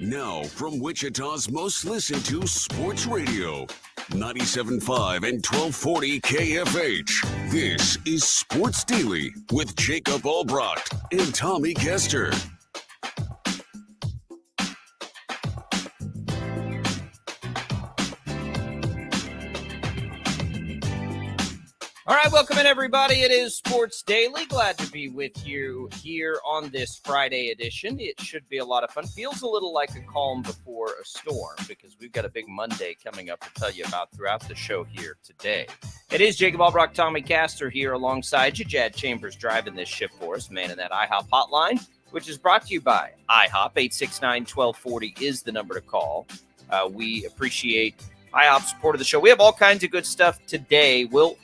Now, from Wichita's most listened to sports radio, 97.5 and 1240 KFH. This is Sports Daily with Jacob Albracht and Tommy Castor. All right, welcome in, everybody. It is Sports Daily. Glad to be with you here on this Friday edition. It should be a lot of fun. Feels a little like a calm before a storm because we've got a big Monday coming up to tell you about throughout the show here today. It is Jacob Albracht, Tommy Castor here alongside you. Jad Chambers driving this ship for us, man in that IHOP hotline, which is brought to you by IHOP. 869-1240 is the number to call. We appreciate IHOP's support of the show. We have all kinds of good stuff today. We'll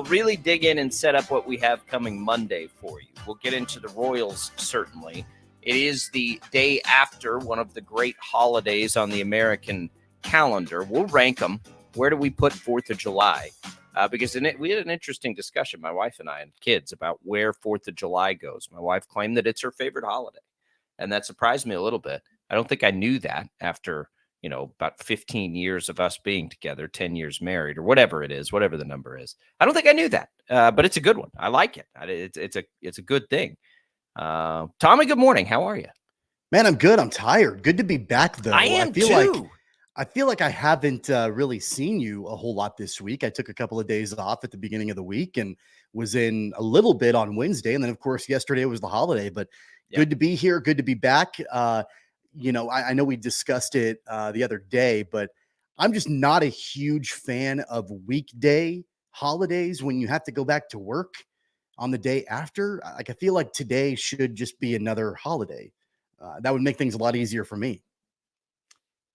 really dig in and set up what we have coming Monday for you. We'll get into the Royals, certainly. It is the day after one of the great holidays on the American calendar. We'll rank them. Where do we put 4th of July? Because we had an interesting discussion, my wife and I and kids, about where 4th of July goes. My wife claimed that it's her favorite holiday, and that surprised me a little bit. I don't think I knew that after about 15 years of us being together, 10 years married, or whatever it is, whatever the number is. I don't think I knew that, but it's a good one. I like it. It's a good thing. Tommy, good morning. How are you? Man, I'm good. I'm tired. Good to be back, though. I am too. I feel like I haven't really seen you a whole lot this week. I took a couple of days off at the beginning of the week and was in a little bit on Wednesday. And then, of course, yesterday was the holiday, but Good to be here. Good to be back. I know we discussed it the other day, but I'm just not a huge fan of weekday holidays when you have to go back to work on the day after. I feel like today should just be another holiday. That would make things a lot easier for me.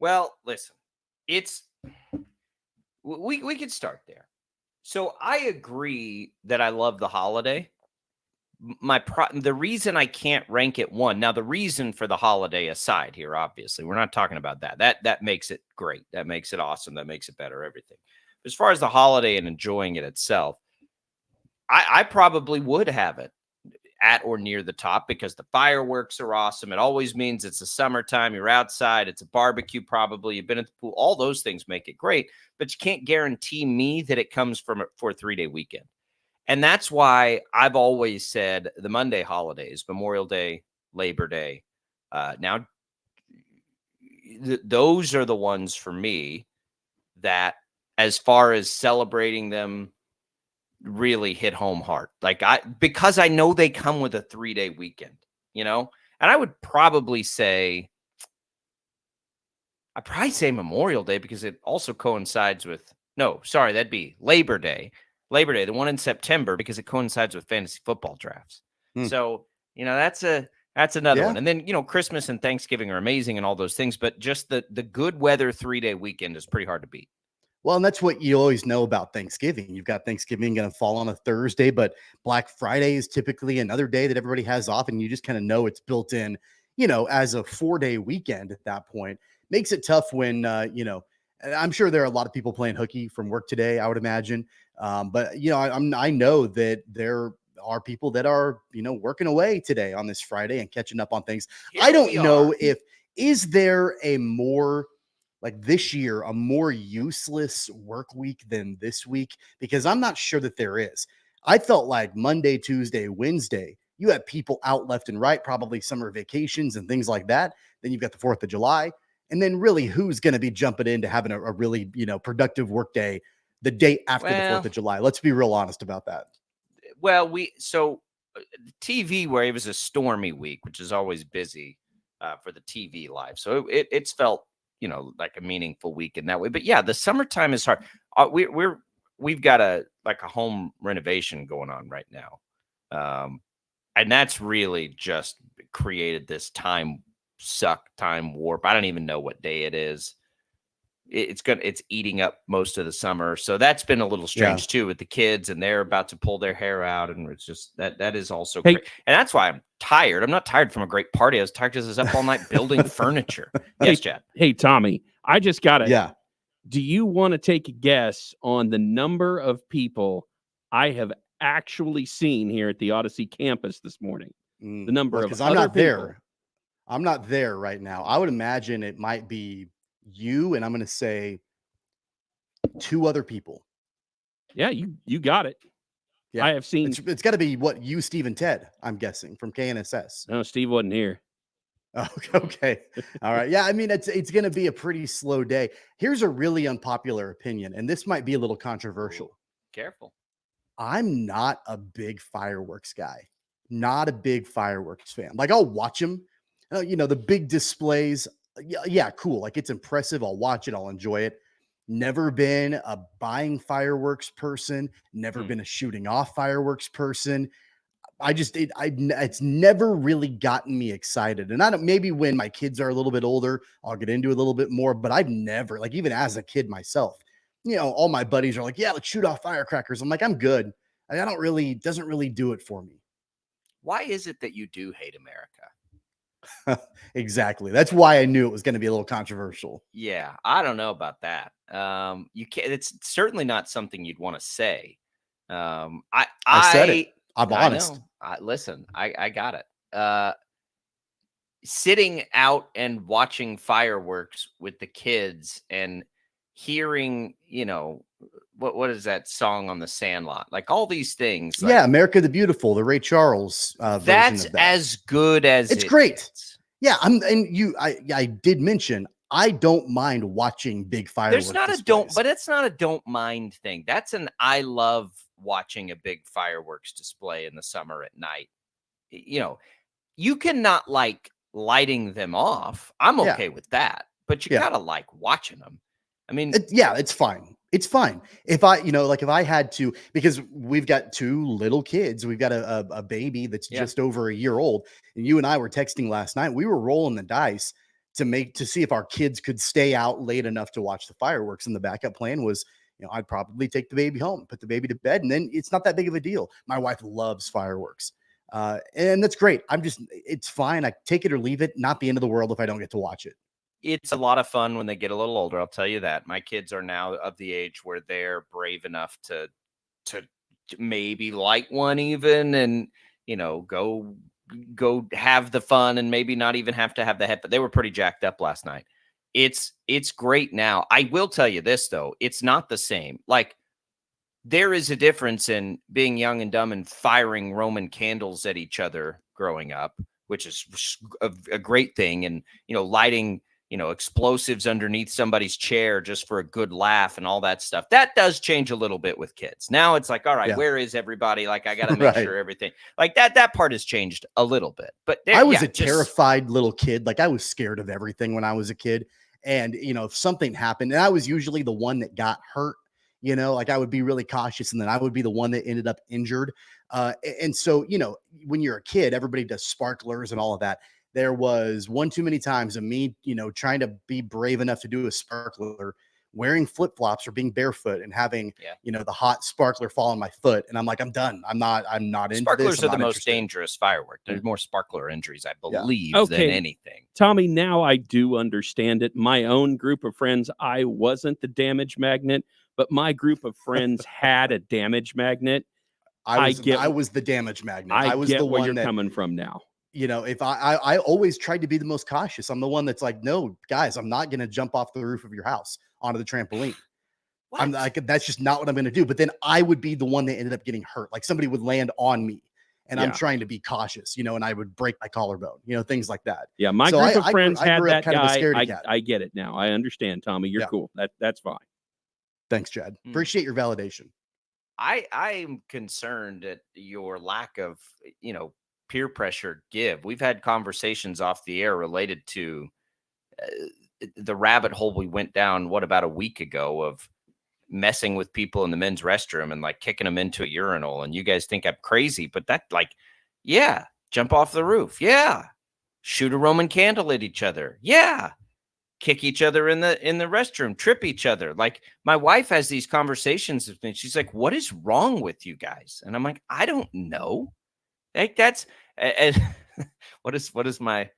Well, listen, we could start there. So I agree that I love the holiday. The reason I can't rank it one. Now, the reason for the holiday aside here, obviously, we're not talking about that. That makes it great. That makes it awesome. That makes it better, everything. As far as the holiday and enjoying it itself, I probably would have it at or near the top because the fireworks are awesome. It always means it's the summertime. You're outside. It's a barbecue probably. You've been at the pool. All those things make it great, but you can't guarantee me that it comes for a 3-day weekend. And that's why I've always said the Monday holidays, Memorial Day, Labor Day, those are the ones for me that, as far as celebrating them, really hit home hard. Because I know they come with a 3-day weekend, and I would probably say, Memorial Day because it also coincides with, that'd be Labor Day, the one in September, because it coincides with fantasy football drafts. So, that's another one. And then, Christmas and Thanksgiving are amazing and all those things, but just the good weather 3-day weekend is pretty hard to beat. Well, and that's what you always know about Thanksgiving. You've got Thanksgiving going to fall on a Thursday, but Black Friday is typically another day that everybody has off, and you just kind of know it's built in, as a 4-day weekend at that point. Makes it tough when, I'm sure there are a lot of people playing hooky from work today, I would imagine. But I know that there are people that are, working away today on this Friday and catching up on things. I don't know is there a more, like this year, a more useless work week than this week? Because I'm not sure that there is. I felt like Monday, Tuesday, Wednesday, you had people out left and right, probably summer vacations and things like that. Then you've got the 4th of July. And then really, who's going to be jumping into having a really, productive work day the day after the 4th of July? Let's be real honest about that. Well, TV, where it was a stormy week, which is always busy for the TV live. So it's felt, like a meaningful week in that way. But yeah, the summertime is hard. We've got a home renovation going on right now. And that's really just created this time warp. I don't even know what day it is. It's eating up most of the summer. So that's been a little strange too with the kids, and they're about to pull their hair out. And it's just that is also great. And that's why I'm tired. I'm not tired from a great party. I was tired because I was up all night building furniture. Yes, Chad. Hey, Tommy, I just got it. Yeah. Do you want to take a guess on the number of people I have actually seen here at the Odyssey campus this morning? The number of, because I'm not there. I'm not there right now. I would imagine it might be you, and I'm going to say 2 other people. Yeah, you got it. Yeah. I have seen. It's got to be what you, Steve, and Ted. I'm guessing from KNSS. No, Steve wasn't here. Oh, okay. All right. Yeah. I mean, it's going to be a pretty slow day. Here's a really unpopular opinion, and this might be a little controversial. Ooh, careful. I'm not a big fireworks guy. Not a big fireworks fan. Like, I'll watch them. The big displays. Yeah, cool. Like, it's impressive. I'll watch it. I'll enjoy it. Never been a buying fireworks person. Never been a shooting off fireworks person. It's never really gotten me excited. And I don't, maybe when my kids are a little bit older, I'll get into it a little bit more, but I've never, like, even as a kid myself, all my buddies are like, yeah, let's shoot off firecrackers. I'm like, I'm good. I don't really, doesn't really do it for me. Why is it that you do hate America? Exactly. That's why I knew it was going to be a little controversial. Yeah, I don't know about that. You can't. It's certainly not something you'd want to say. I said it. I'm honest. Listen, I got it. Sitting out and watching fireworks with the kids and hearing, what is that song on the Sandlot? Like all these things. Like, yeah, America the Beautiful, the Ray Charles version that's of that. as good as it's great. Yeah, I did mention I don't mind watching big fireworks. There's not displays. but it's not a don't mind thing. That's an I love watching a big fireworks display in the summer at night. You cannot like lighting them off. I'm okay with that, but you gotta like watching them. I mean, it's fine. It's fine. If I had to, because we've got 2 little kids, we've got a baby that's just over a year old, and you and I were texting last night. We were rolling the dice to see if our kids could stay out late enough to watch the fireworks. And the backup plan was, I'd probably take the baby home, put the baby to bed, and then it's not that big of a deal. My wife loves fireworks. And that's great. It's fine. I take it or leave it. Not the end of the world if I don't get to watch it. It's a lot of fun when they get a little older. I'll tell you that. My kids are now of the age where they're brave enough to maybe light one even, and go have the fun, and maybe not even have to have the head. But they were pretty jacked up last night. It's great now. I will tell you this though, it's not the same. Like, there is a difference in being young and dumb and firing Roman candles at each other growing up, which is a great thing, and lighting explosives underneath somebody's chair just for a good laugh and all that stuff. That does change a little bit with kids. Now it's like, all right, where is everybody? Like, I got to make sure everything like that part has changed a little bit. But I was a terrified little kid. Like, I was scared of everything when I was a kid. And, if something happened, and I was usually the one that got hurt, like I would be really cautious, and then I would be the one that ended up injured. And so, when you're a kid, everybody does sparklers and all of that. There was one too many times of me, trying to be brave enough to do a sparkler, wearing flip-flops or being barefoot and having, the hot sparkler fall on my foot. And I'm like, I'm done. I'm not into Sparklers this. are the most dangerous firework. There's more sparkler injuries, I believe, than anything. Tommy, now I do understand it. My own group of friends, I wasn't the damage magnet, but my group of friends had a damage magnet. I was the damage magnet. I was get the where one you're coming from now. If I always tried to be the most cautious. I'm the one that's like, no, guys, I'm not going to jump off the roof of your house onto the trampoline. What? I'm like, that's just not what I'm going to do. But then I would be the one that ended up getting hurt. Like, somebody would land on me, and I'm trying to be cautious, and I would break my collarbone, things like that. Yeah. My group of friends had that guy. I get it now. I understand, Tommy. You're cool. That's fine. Thanks, Chad. Appreciate your validation. I'm concerned at your lack of, peer pressure give. We've had conversations off the air related to the rabbit hole we went down, about a week ago, of messing with people in the men's restroom and like kicking them into a urinal. And you guys think I'm crazy, but that, like, jump off the roof. Yeah. Shoot a Roman candle at each other. Yeah. Kick each other in the restroom, trip each other. Like, my wife has these conversations with me. She's like, what is wrong with you guys? And I'm like, I don't know. Like, that's what is my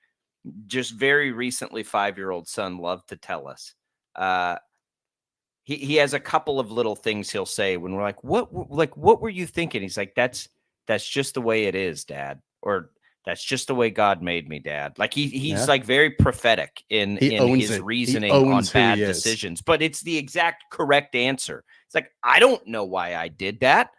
just very recently 5-year-old son love to tell us. He has a couple of little things he'll say when we're like, what were you thinking? He's like, that's just the way it is, Dad. Or That's just the way God made me, Dad. Like he's Yeah. like very prophetic in owns his it. reasoning He on owns who bad he is. decisions, but it's the exact correct answer. It's like, I don't know why I did that.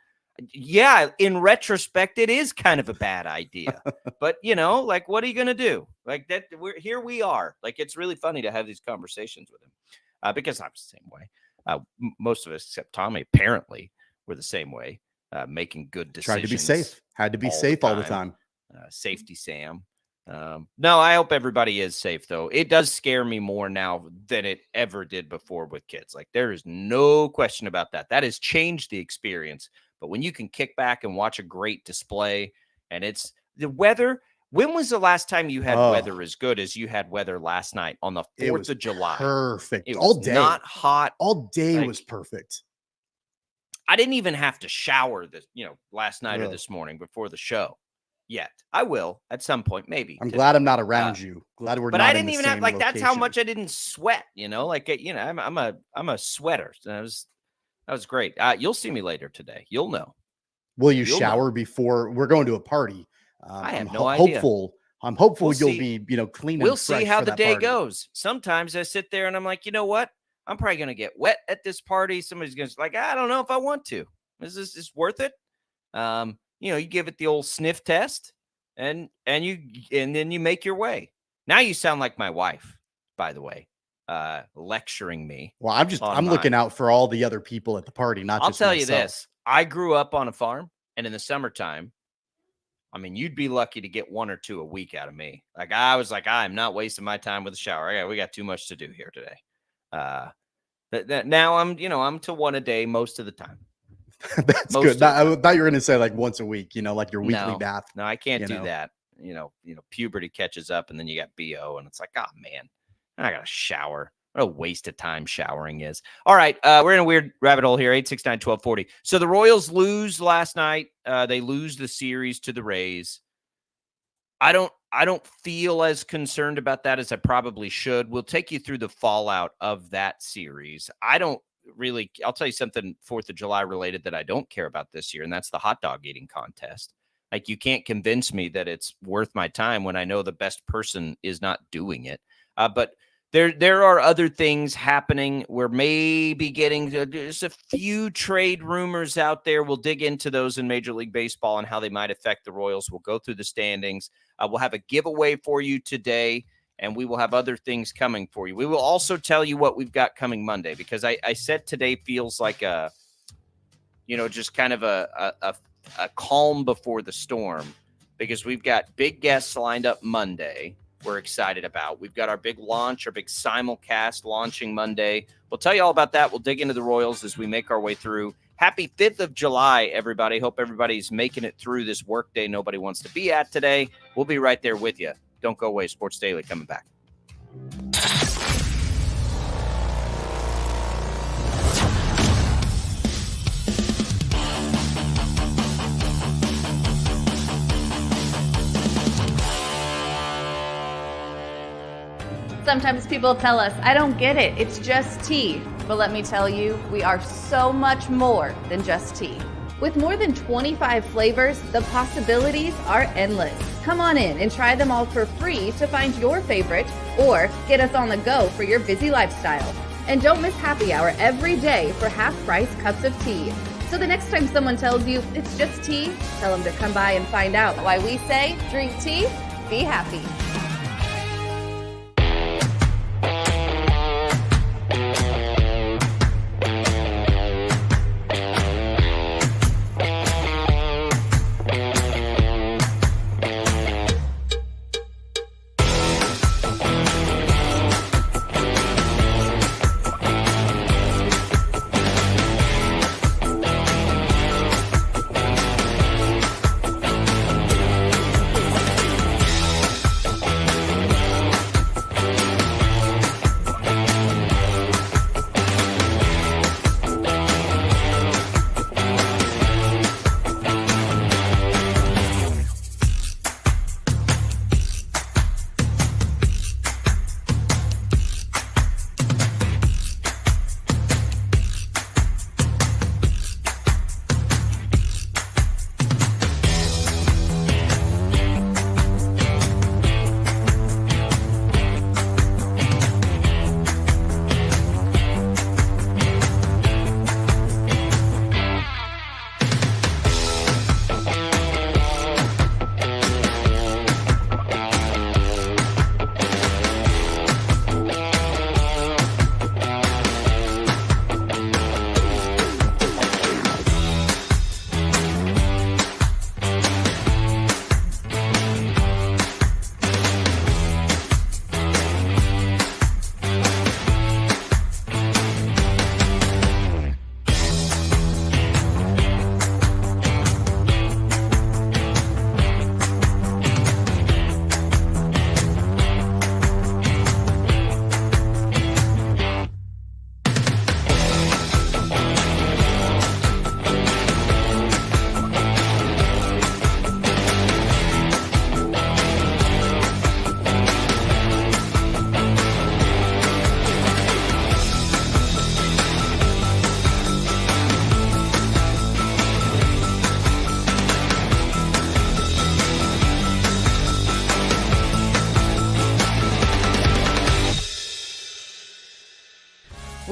Yeah, in retrospect, it is kind of a bad idea. But like, what are you gonna do? Like that, here we are. Like, it's really funny to have these conversations with him because I'm the same way. Most of us, except Tommy, apparently, were the same way, making good decisions. Tried to be safe. Had to be safe all the time. Safety Sam. No, I hope everybody is safe, though. It does scare me more now than it ever did before with kids. Like, there is no question about that. That has changed the experience. But when you can kick back and watch a great display, and it's the weather. When was the last time you had weather as good as you had weather last night on the 4th of July? Perfect. It all was day. Not hot. All day like, was perfect. I didn't even have to shower last night or this morning before the show. Yet I will at some point, maybe. I'm glad I'm not around you. Glad we're but not I didn't in the even same have like location. that's how much I didn't sweat. I'm a sweater. So that was great. You'll see me later today. You'll know. Will you shower before we're going to a party? I have no idea. I'm hopeful We'll you'll see. be clean. We'll and see fresh how for the that day party. goes. Sometimes I sit there and I'm like, you know what? I'm probably gonna get wet at this party. Somebody's gonna like, I don't know if I want to. Is this worth it? You give it the old sniff test. And then you make your way. Now you sound like my wife, by the way, lecturing me. Well, I'm looking out for all the other people at the party, not just I'll tell myself. you this. I grew up on a farm, and in the summertime, I mean, you'd be lucky to get 1 or 2 a week out of me. Like, I was like, I'm not wasting my time with a shower. We got too much to do here today. Now I'm to 1 a day most of the time. That's good. I thought you were going to say like once a week, like your weekly bath. No, I can't do that. Puberty catches up and then you got BO and it's like, oh man, I got to shower. What a waste of time showering is. All right. We're in a weird rabbit hole here. 869-1240. So the Royals lose last night. They lose the series to the Rays. I don't feel as concerned about that as I probably should. We'll take you through the fallout of that series. I'll tell you something 4th of July related that I don't care about this year, and that's the hot dog eating contest. Like, you can't convince me that it's worth my time when I know the best person is not doing it. But there are other things happening. We're maybe getting there's a few trade rumors out there. We'll dig into those in Major League Baseball and how they might affect the Royals. We'll go through the standings. We'll have a giveaway for you today. And we will have other things coming for you. We will also tell you what we've got coming Monday, because I said today feels like just kind of a calm before the storm, because we've got big guests lined up Monday we're excited about. We've got our big launch, our big simulcast launching Monday. We'll tell you all about that. We'll dig into the Royals as we make our way through. Happy 5th of July, everybody. Hope everybody's making it through this work day nobody wants to be at today. We'll be right there with you. Don't go away. Sports Daily coming back. Sometimes people tell us, I don't get it, it's just tea. But let me tell you, we are so much more than just tea. With more than 25 flavors, the possibilities are endless. Come on in and try them all for free to find your favorite, or get us on the go for your busy lifestyle. And don't miss happy hour every day for half-price cups of tea. So the next time someone tells you it's just tea, tell them to come by and find out why we say, drink tea, be happy.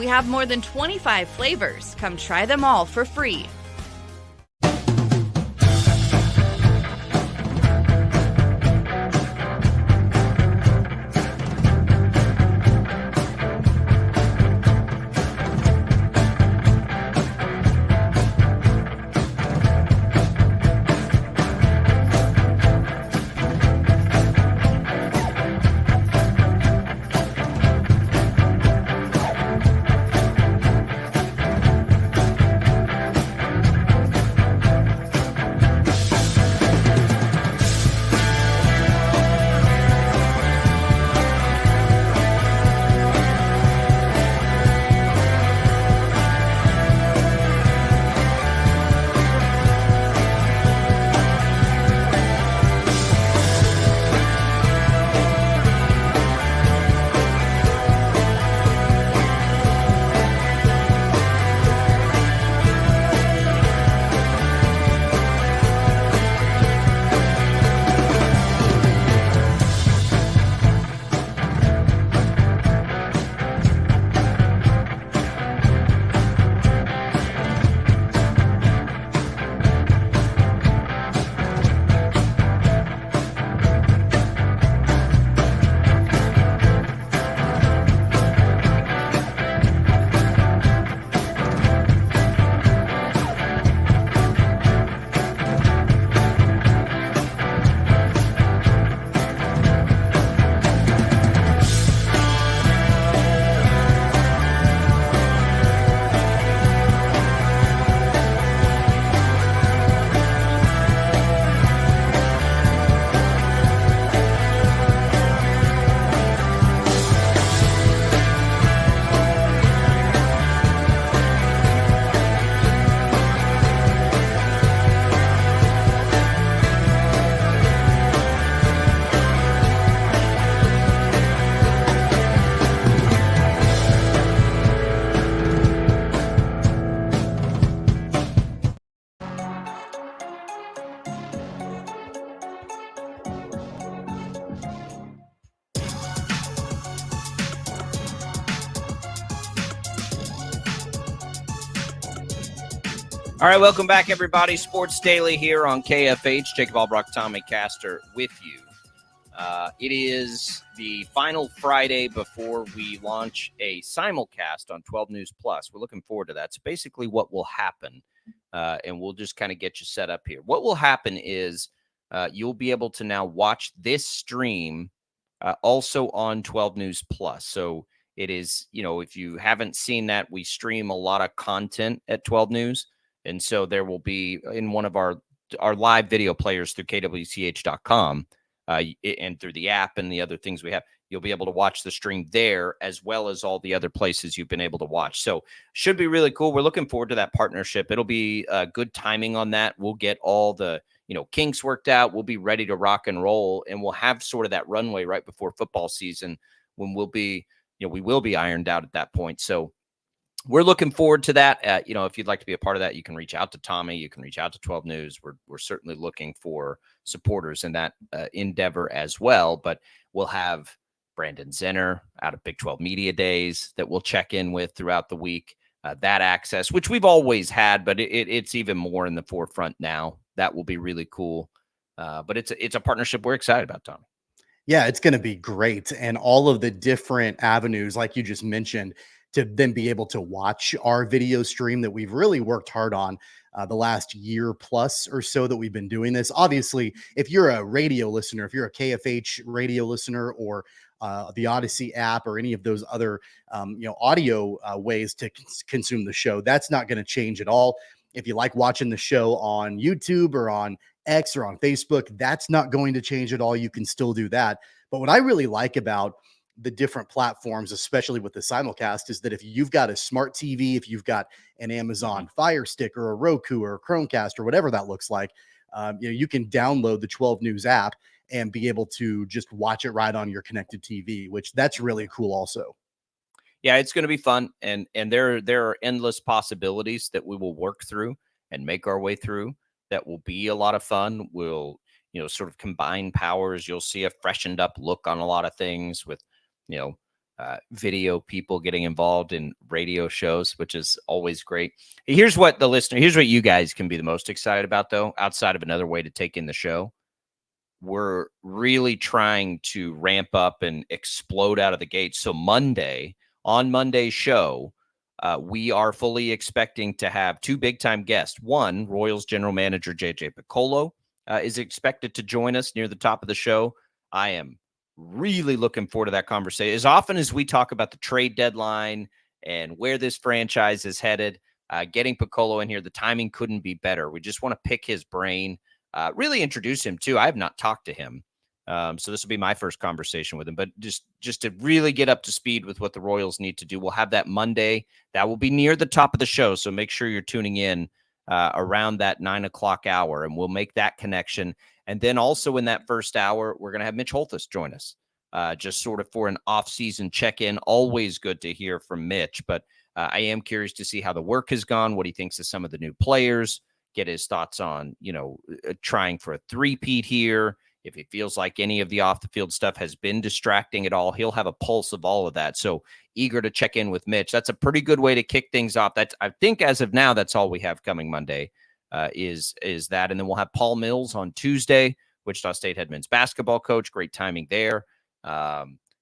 We have more than 25 flavors. Come try them all for free. All right, welcome back, everybody. Sports Daily here on KFH. Jacob Albracht, Tommy Castor with you. It is the final Friday before we launch a simulcast on 12 News Plus. We're looking forward to that. So basically what will happen, and we'll just kind of get you set up here. What will happen is you'll be able to now watch this stream also on 12 News Plus. So it is, if you haven't seen that, we stream a lot of content at 12 News. And so there will be in one of our live video players through kwch.com and through the app and the other things we have, you'll be able to watch the stream there as well as all the other places you've been able to watch. So should be really cool. We're looking forward to that partnership. It'll be good timing on that. We'll get all the, kinks worked out. We'll be ready to rock and roll, and we'll have sort of that runway right before football season when we'll be, we will be ironed out at that point. So we're looking forward to that. If you'd like to be a part of that, you can reach out to Tommy. You can reach out to 12 News. We're certainly looking for supporters in that endeavor as well. But we'll have Brandon Zenner out of Big 12 Media Days that we'll check in with throughout the week. That access, which we've always had, but it's even more in the forefront now. That will be really cool. But it's a partnership we're excited about, Tommy. Yeah, it's going to be great. And all of the different avenues, like you just mentioned, to then be able to watch our video stream that we've really worked hard on the last year plus or so that we've been doing this. Obviously, if you're a radio listener, if you're a KFH radio listener or the Odyssey app or any of those other, audio ways to consume the show, that's not going to change at all. If you like watching the show on YouTube or on X or on Facebook, that's not going to change at all. You can still do that. But what I really like about the different platforms, especially with the simulcast, is that if you've got a smart TV, if you've got an Amazon Fire Stick or a Roku or a Chromecast or whatever that looks like, you can download the 12 News app and be able to just watch it right on your connected TV, which that's really cool also. Yeah, it's going to be fun. And there are endless possibilities that we will work through and make our way through. That will be a lot of fun. We'll, sort of combine powers. You'll see a freshened up look on a lot of things with, video people getting involved in radio shows, which is always great. Here's what you guys can be the most excited about, though, outside of another way to take in the show. We're really trying to ramp up and explode out of the gate. So on Monday's show, we are fully expecting to have two big-time guests. One, Royals general manager JJ Picollo is expected to join us near the top of the show. I am really looking forward to that conversation. As often as we talk about the trade deadline and where this franchise is headed, getting Picollo in here, the timing couldn't be better. We just want to pick his brain, really introduce him too. I have not talked to him. So this will be my first conversation with him, but just to really get up to speed with what the Royals need to do. We'll have that Monday. That will be near the top of the show. So make sure you're tuning in around that 9 o'clock hour, and we'll make that connection. And then also in that first hour, we're going to have Mitch Holthus join us, just sort of for an off-season check-in. Always good to hear from Mitch, but I am curious to see how the work has gone, what he thinks of some of the new players, get his thoughts on, trying for a three-peat here. If he feels like any of the off-the-field stuff has been distracting at all, he'll have a pulse of all of that. So eager to check in with Mitch. That's a pretty good way to kick things off. I think as of now, that's all we have coming Monday. Is that. And then we'll have Paul Mills on Tuesday, Wichita State head men's basketball coach. Great timing there.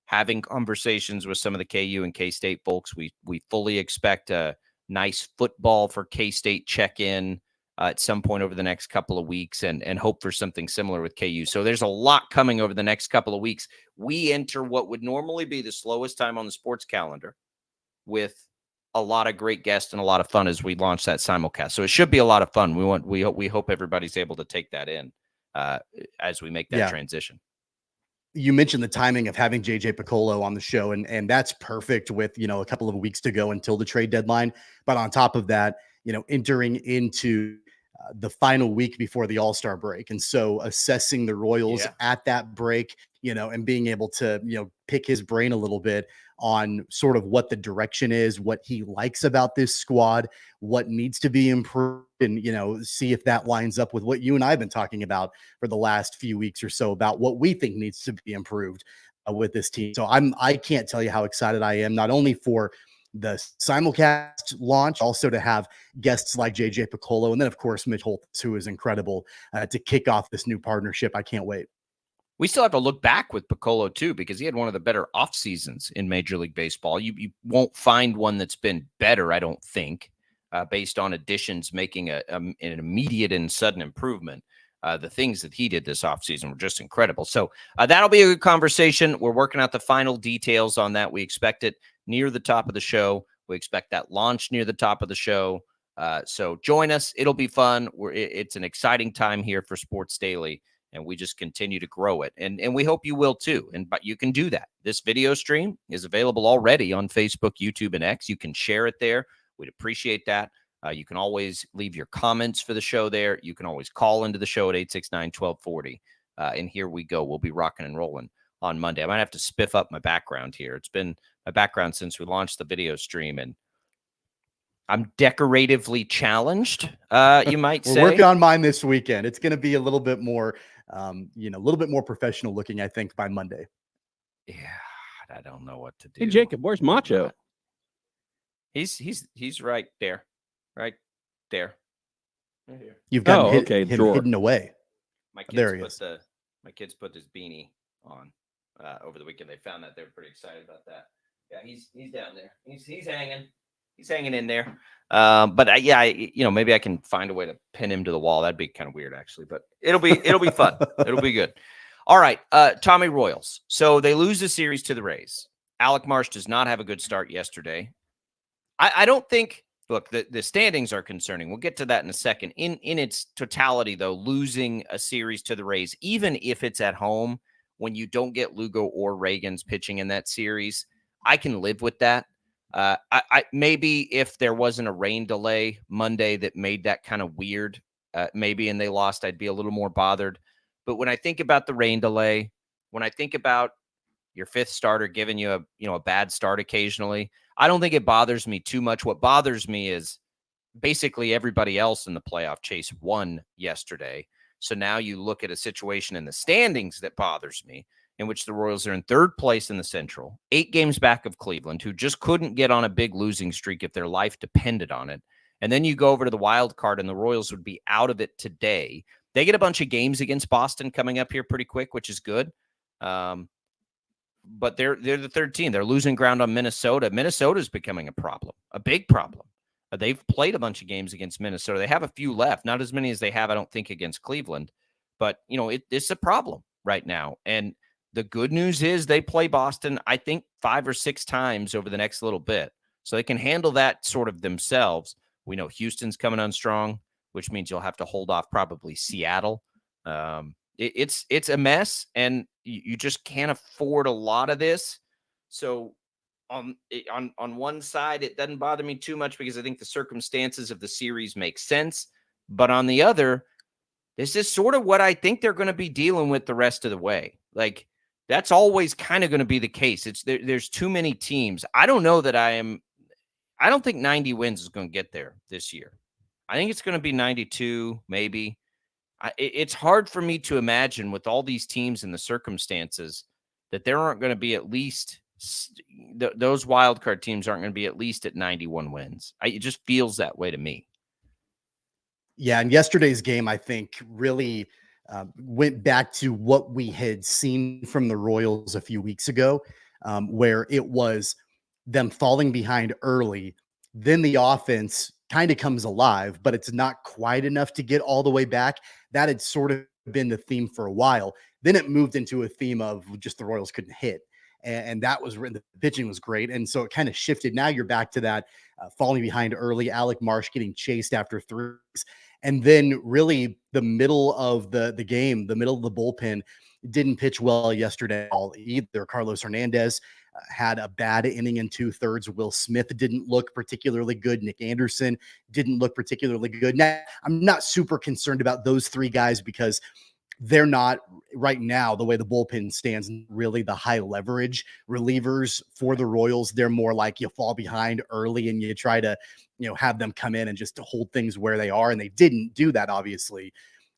Having conversations with some of the KU and K-State folks. We fully expect a nice football for K-State check-in at some point over the next couple of weeks, and hope for something similar with KU. So there's a lot coming over the next couple of weeks. We enter what would normally be the slowest time on the sports calendar with a lot of great guests and a lot of fun as we launch that simulcast. So it should be a lot of fun. We hope everybody's able to take that in as we make that transition. You mentioned the timing of having JJ Picollo on the show, and that's perfect with, a couple of weeks to go until the trade deadline. But on top of that, entering into the final week before the All-Star break. And so assessing the Royals at that break, and being able to, pick his brain a little bit on sort of what the direction is, what he likes about this squad, what needs to be improved, and, see if that lines up with what you and I have been talking about for the last few weeks or so about what we think needs to be improved with this team. So I can't tell you how excited I am, not only for the simulcast launch, also to have guests like JJ Picollo, and then of course Mitch Holthus, who is incredible to kick off this new partnership. I can't wait. We still have to look back with Picollo too, because he had one of the better off seasons in Major League Baseball. You won't find one that's been better, I don't think, based on additions making an immediate and sudden improvement. The things that he did this offseason were just incredible. So that'll be a good conversation. We're working out the final details on that. We expect it near the top of the show. We expect that launch near the top of the show. So join us. It'll be fun. It's an exciting time here for Sports Daily, and we just continue to grow it. And we hope you will too. But you can do that. This video stream is available already on Facebook, YouTube, and X. You can share it there. We'd appreciate that. You can always leave your comments for the show there. You can always call into the show at 869-1240. And here we go. We'll be rocking and rolling on Monday. I might have to spiff up my background here. It's been my background since we launched the video stream, and I'm decoratively challenged, you might say. We're working on mine this weekend. It's going to be a little bit more, a little bit more professional looking, I think, by Monday. Yeah, I don't know what to do. Hey, Jacob, where's Macho? He's right there. Right there. Right here. You've got him hidden away. My kids put this beanie on over the weekend. They found that. They were pretty excited about that. Yeah, he's down there. He's hanging. He's hanging in there. But maybe I can find a way to pin him to the wall. That'd be kind of weird, actually. But it'll be fun. It'll be good. All right, Tommy Royals. So they lose the series to the Rays. Alec Marsh does not have a good start yesterday. I don't think. Look, the standings are concerning. We'll get to that in a second. In its totality, though, losing a series to the Rays, even if it's at home, when you don't get Lugo or Reagans pitching in that series, I can live with that. I maybe if there wasn't a rain delay Monday that made that kind of weird, maybe and they lost, I'd be a little more bothered. But when I think about the rain delay, when I think about your fifth starter giving you a bad start occasionally, I don't think it bothers me too much. What bothers me is basically everybody else in the playoff chase won yesterday. So now you look at a situation in the standings that bothers me. in which the Royals are in third place in the Central, 8 games back of Cleveland, who just couldn't get on a big losing streak if their life depended on it. And then you go over to the wild card, and the Royals would be out of it today. They get a bunch of games against Boston coming up here pretty quick, which is good. But they're the third team. They're losing ground on Minnesota. Minnesota's becoming a problem, a big problem. They've played a bunch of games against Minnesota. They have a few left, not as many as they have, I don't think, against Cleveland. But, it's a problem right now. And the good news is they play Boston, I think, 5 or 6 times over the next little bit. So they can handle that sort of themselves. We know Houston's coming on strong, which means you'll have to hold off probably Seattle. It's a mess, and you just can't afford a lot of this. So on one side, it doesn't bother me too much because I think the circumstances of the series make sense. But on the other, this is sort of what I think they're going to be dealing with the rest of the way. Like, that's always kind of going to be the case. There's too many teams. I don't know that I don't think 90 wins is going to get there this year. I think it's going to be 92, maybe. It's hard for me to imagine with all these teams and the circumstances that there aren't going to be at least those wild card teams aren't going to be at least at 91 wins. It just feels that way to me. Yeah, and yesterday's game, I think, really went back to what we had seen from the Royals a few weeks ago, where it was them falling behind early. Then the offense kind of comes alive, but it's not quite enough to get all the way back. That had sort of been the theme for a while. Then it moved into a theme of just the Royals couldn't hit. And that was written. The pitching was great. And so it kind of shifted. Now you're back to that falling behind early, Alec Marsh getting chased after threes. And then really the middle of the game, the middle of the bullpen didn't pitch well yesterday at all either. Carlos Hernandez had a bad inning in 2/3. Will Smith didn't look particularly good. Nick Anderson didn't look particularly good. Now, I'm not super concerned about those 3 guys because they're not right now, the way the bullpen stands, really the high leverage relievers for the Royals. They're more like you fall behind early and you try to, have them come in and just to hold things where they are. And they didn't do that, obviously.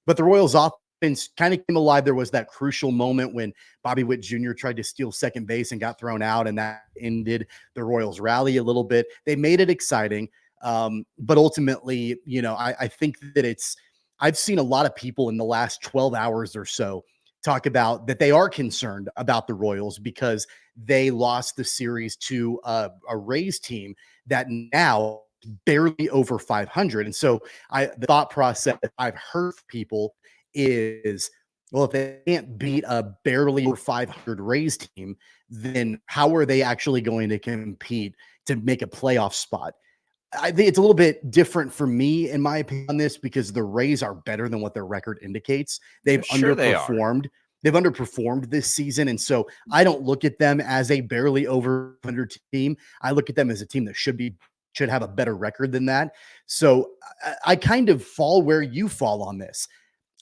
But the Royals offense kind of came alive. There was that crucial moment when Bobby Witt Jr. tried to steal second base and got thrown out, and that ended the Royals rally a little bit. They made it exciting. But ultimately, I think that I've seen a lot of people in the last 12 hours or so talk about that they are concerned about the Royals because they lost the series to a Rays team that now barely over 500. And so the thought process that I've heard from people is, well, if they can't beat a barely over 500 Rays team, then how are they actually going to compete to make a playoff spot? I think it's a little bit different for me, in my opinion, on this, because the Rays are better than what their record indicates. They've underperformed. They've underperformed this season. And so I don't look at them as a barely over 100 team. I look at them as a team that should have a better record than that. So I kind of fall where you fall on this.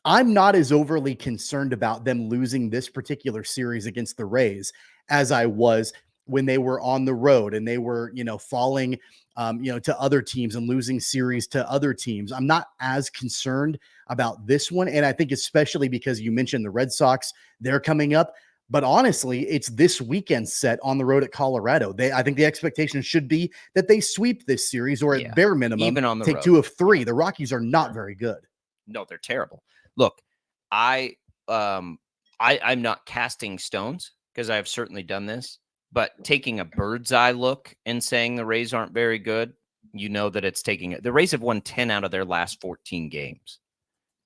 I'm not as overly concerned about them losing this particular series against the Rays as I was when they were on the road and they were, falling, to other teams and losing series to other teams. I'm not as concerned about this one. And I think especially because you mentioned the Red Sox, they're coming up. But honestly, it's this weekend set on the road at Colorado. I think the expectation should be that they sweep this series, or at bare minimum, even on the take road. 2 of 3. The Rockies are not very good. No, they're terrible. Look, I'm not casting stones because I've certainly done this, but taking a bird's eye look and saying the Rays aren't very good, that it's the Rays have won 10 out of their last 14 games.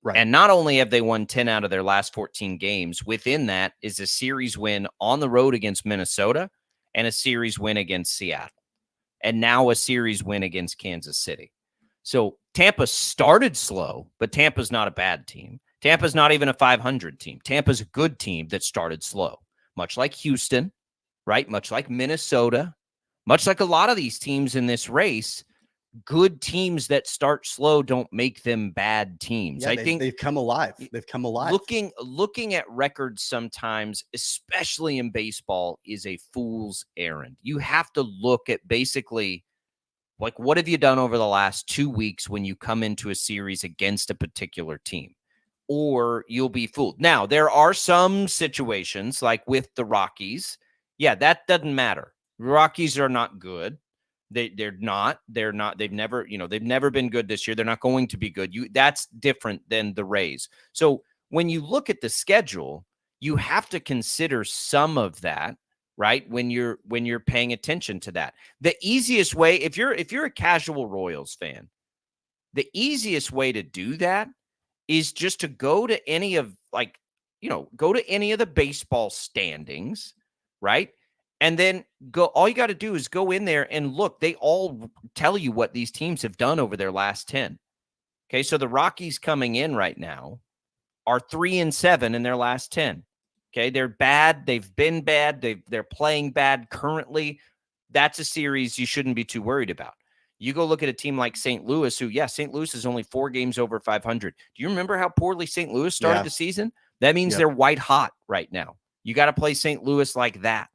Right. And not only have they won 10 out of their last 14 games, within that is a series win on the road against Minnesota and a series win against Seattle, and now a series win against Kansas City. So Tampa started slow, but Tampa's not a bad team. Tampa's not even a 500 team. Tampa's a good team that started slow, much like Houston, right? Much like Minnesota, much like a lot of these teams in this race. Good teams that start slow don't make them bad teams. Yeah, I think they've come alive. They've come alive. Looking at records sometimes, especially in baseball, is a fool's errand. You have to look at basically, like, what have you done over the last 2 weeks when you come into a series against a particular team? or you'll be fooled. Now, there are some situations like with the Rockies. Yeah, that doesn't matter. Rockies are not good. They're not. They've never been good this year. They're not going to be good. That's different than the Rays. So when you look at the schedule, you have to consider some of that, right? When you're paying attention to that. The easiest way, if you're a casual Royals fan, the easiest way to do that is just to go to any of the baseball standings, right? And then all you got to do is go in there and look. They all tell you what these teams have done over their last 10. Okay, so the Rockies coming in right now are 3-7 in their last 10. Okay, they're bad. They've been bad. They're playing bad currently. That's a series you shouldn't be too worried about. You go look at a team like St. Louis, St. Louis is only 4 games over 500. Do you remember how poorly St. Louis started the season? That means they're white hot right now. You got to play St. Louis like that.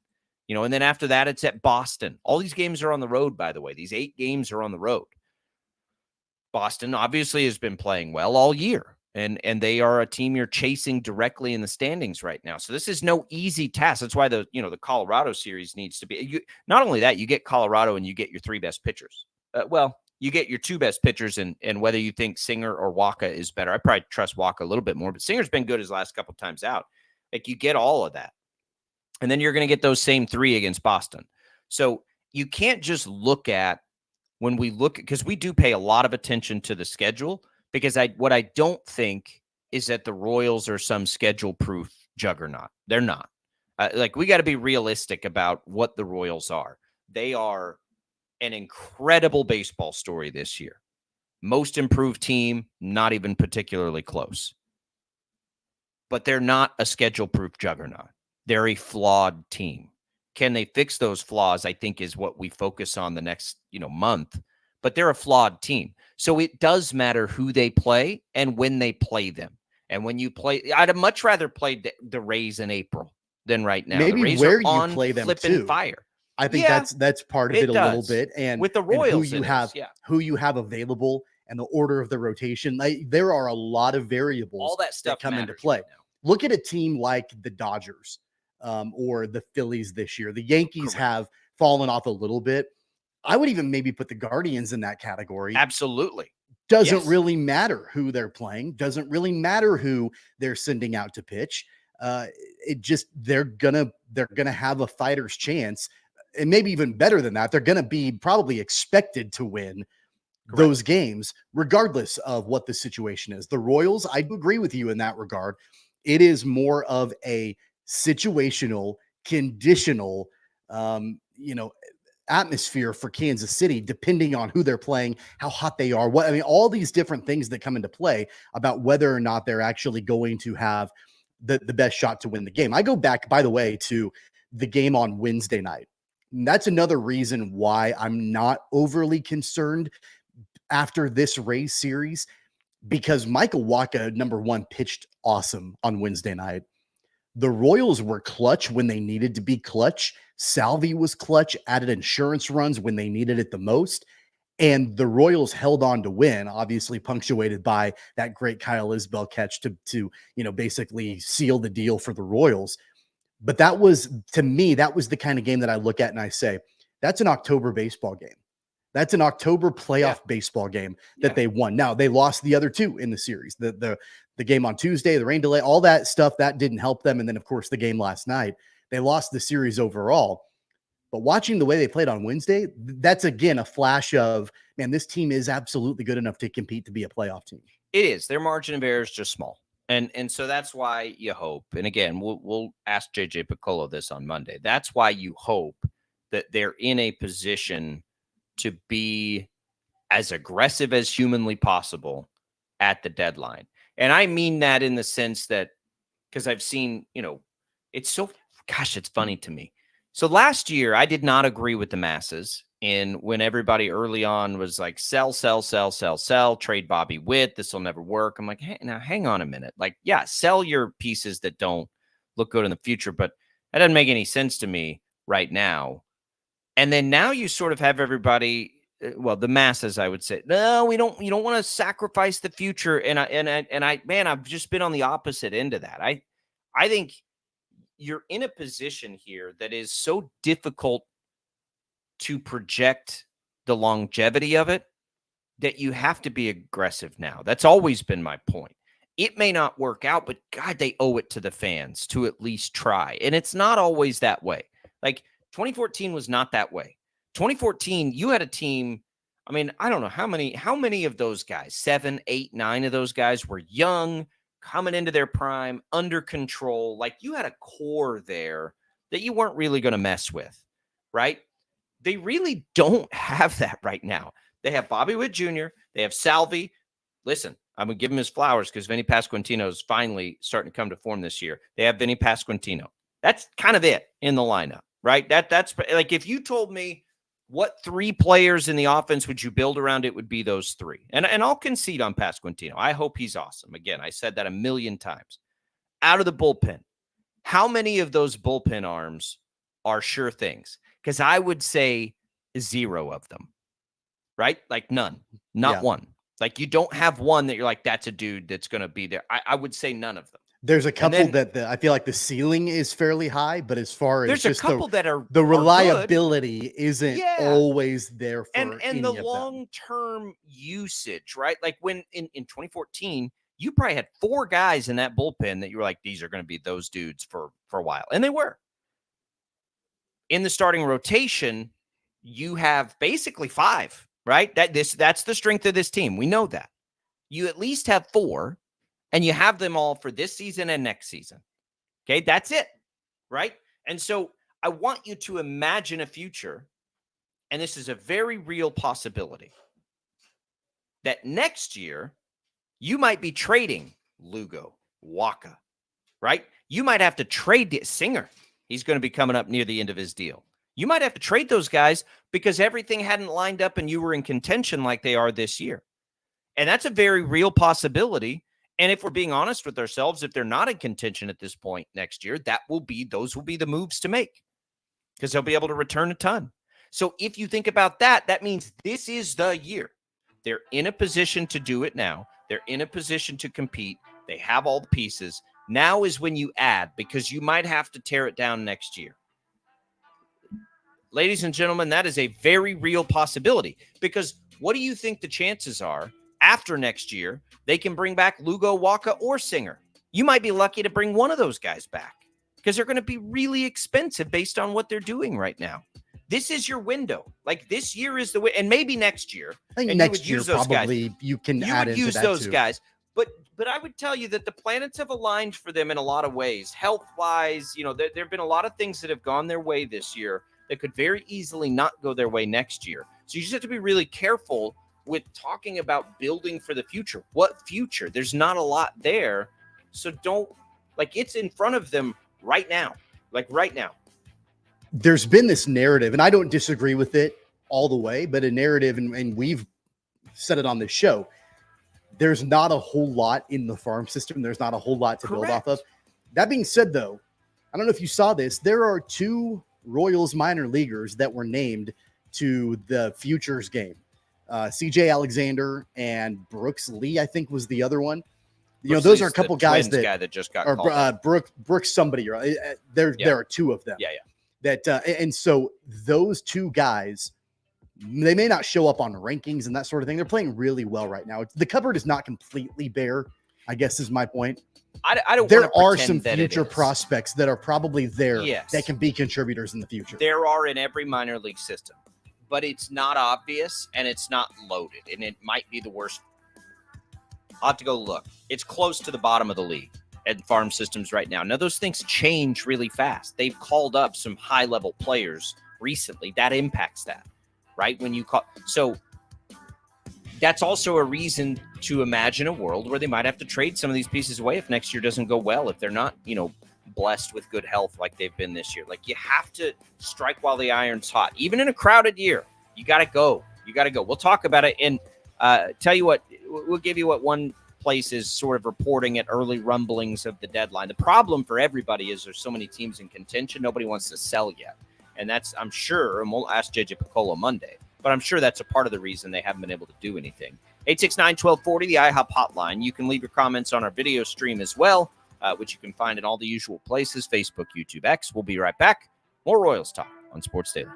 And then after that, it's at Boston. All these games are on the road, by the way. These 8 games are on the road. Boston obviously has been playing well all year, and they are a team you're chasing directly in the standings right now. So this is no easy task. That's why the Colorado series needs to be. Not only that, you get Colorado and you get your 3 best pitchers. You get your 2 best pitchers, and whether you think Singer or Waka is better. I probably trust Waka a little bit more, but Singer's been good his last couple times out. Like, you get all of that. And then you're going to get those same 3 against Boston. So you can't just look at because we do pay a lot of attention to the schedule, because what I don't think is that the Royals are some schedule-proof juggernaut. They're not. We got to be realistic about what the Royals are. They are an incredible baseball story this year. Most improved team, not even particularly close. But they're not a schedule-proof juggernaut. They're a flawed team. Can they fix those flaws, I think, is what we focus on the next, month. But they're a flawed team. So it does matter who they play and when they play them. And when you play, I'd much rather play the Rays in April than right now. Maybe the Rays where are you on play them flipping too. fire. I think that's part of it a little bit. And with the Royals, who you have available and the order of the rotation. There are a lot of variables. All that stuff come into matters play. right now. Look at a team like the Dodgers or the Phillies this year. The Yankees have fallen off a little bit. I would even maybe put the Guardians in that category. Absolutely. Doesn't really matter who they're playing. Doesn't really matter who they're sending out to pitch. They're gonna have a fighter's chance, and maybe even better than that. They're gonna be probably expected to win those games, regardless of what the situation is. The Royals, I do agree with you in that regard. It is more of a situational, conditional, atmosphere for Kansas City, depending on who they're playing, how hot they are, all these different things that come into play about whether or not they're actually going to have the best shot to win the game. I go back, by the way, to the game on Wednesday night. And that's another reason why I'm not overly concerned after this Rays series, because Michael Wacha, number 1, pitched awesome on Wednesday night. The Royals were clutch when they needed to be clutch. Salvi was clutch, added insurance runs when they needed it the most. And the Royals held on to win, obviously punctuated by that great Kyle Isbell catch to basically seal the deal for the Royals. But that was, to me, that was the kind of game that I look at and I say, that's an October baseball game. That's an October playoff baseball game that they won. Now, they lost the other 2 in the series. The game on Tuesday, the rain delay, all that stuff, that didn't help them. And then, of course, the game last night, they lost the series overall. But watching the way they played on Wednesday, that's, again, a flash of, man, this team is absolutely good enough to compete to be a playoff team. It is. Their margin of error is just small. And so that's why you hope. And again, we'll ask JJ Piccolo this on Monday. That's why you hope that they're in a position to be as aggressive as humanly possible at the deadline. And I mean that in the sense that, because I've seen, it's funny to me. So last year, I did not agree with the masses. And when everybody early on was like, sell, trade Bobby Witt, this will never work. I'm like, hey, now hang on a minute. Like, yeah, sell your pieces that don't look good in the future. But that doesn't make any sense to me right now. And then now you sort of have everybody well, the masses, I would say, no, you don't want to sacrifice the future. And I've just been on the opposite end of that. I think you're in a position here that is so difficult to project the longevity of it that you have to be aggressive now. That's always been my point. It may not work out, but God, they owe it to the fans to at least try. And it's not always that way. Like 2014 was not that way. 2014, you had a team. I mean, I don't know how many of those guys, 7, 8, 9 of those guys were young, coming into their prime, under control. Like you had a core there that you weren't really going to mess with, right? They really don't have that right now. They have Bobby Witt Jr., they have Salvi. Listen, I'm going to give him his flowers because Vinny Pasquantino is finally starting to come to form this year. They have Vinny Pasquantino. That's kind of it in the lineup, right? That's like if you told me what 3 players in the offense would you build around, it would be those 3. And I'll concede on Pasquantino. I hope he's awesome. Again, I said that a million times. Out of the bullpen, how many of those bullpen arms are sure things? Because I would say 0 of them, right? Like none, not one. Like you don't have one that you're like, that's a dude that's going to be there. I would say none of them. There's a couple that I feel like the ceiling is fairly high, but as far as there's just a couple that are the reliability isn't always there for and the long-term usage, right? Like when in 2014, you probably had 4 guys in that bullpen that you were like, these are going to be those dudes for a while. And they were. In the starting rotation, you have basically 5, right? That's the strength of this team. We know that. You at least have 4, and you have them all for this season and next season. Okay, that's it, right? And so I want you to imagine a future, and this is a very real possibility, that next year you might be trading Lugo, Waka, right? You might have to trade Singer. He's going to be coming up near the end of his deal. You might have to trade those guys because everything hadn't lined up and you were in contention like they are this year. And that's a very real possibility. And if we're being honest with ourselves, if they're not in contention at this point next year, those will be the moves to make because they'll be able to return a ton. So if you think about that, that means this is the year. They're in a position to do it now. They're in a position to compete. They have all the pieces. Now is when you add because you might have to tear it down next year. Ladies and gentlemen, that is a very real possibility because what do you think the chances are after next year they can bring back Lugo, Waka, or Singer? You might be lucky to bring one of those guys back because they're going to be really expensive based on what they're doing right now. This is your window. Like this year is the way, and maybe next year. I think next year probably you can add into that those too. Guys. But I would tell you that the planets have aligned for them in a lot of ways. Health-wise, there have been a lot of things that have gone their way this year that could very easily not go their way next year. So you just have to be really careful with talking about building for the future. What future? There's not a lot there. So it's in front of them right now. Like right now. There's been this narrative, and I don't disagree with it all the way, but a narrative, and we've said it on this show, there's not a whole lot in the farm system. There's not a whole lot to build off of. That being said, though, I don't know if you saw this. There are 2 Royals minor leaguers that were named to the Futures game. CJ Alexander and Brooks Lee, I think, was the other one. Those are a couple guys that just got called Brooks somebody. Right? There are 2 of them. Yeah. And so those 2 guys, they may not show up on rankings and that sort of thing. They're playing really well right now. The cupboard is not completely bare, I guess is my point. I don't. There are some future prospects that are probably there that can be contributors in the future. There are in every minor league system, but it's not obvious and it's not loaded, and it might be the worst. I'll have to go look. It's close to the bottom of the league at farm systems right now. Now, those things change really fast. They've called up some high-level players recently. That impacts that, right? So that's also a reason to imagine a world where they might have to trade some of these pieces away if next year doesn't go well, if they're not, blessed with good health like they've been this year. Like you have to strike while the iron's hot. Even in a crowded year, you got to go. We'll talk about it and tell you what, we'll give you what one place is sort of reporting at early rumblings of the deadline. The problem for everybody is there's so many teams in contention. Nobody wants to sell yet. And that's, I'm sure, and we'll ask JJ Piccolo Monday, but I'm sure that's a part of the reason they haven't been able to do anything. 869-1240, the IHOP hotline. You can leave your comments on our video stream as well, which you can find in all the usual places, Facebook, YouTube, X. We'll be right back. More Royals talk on Sports Daily.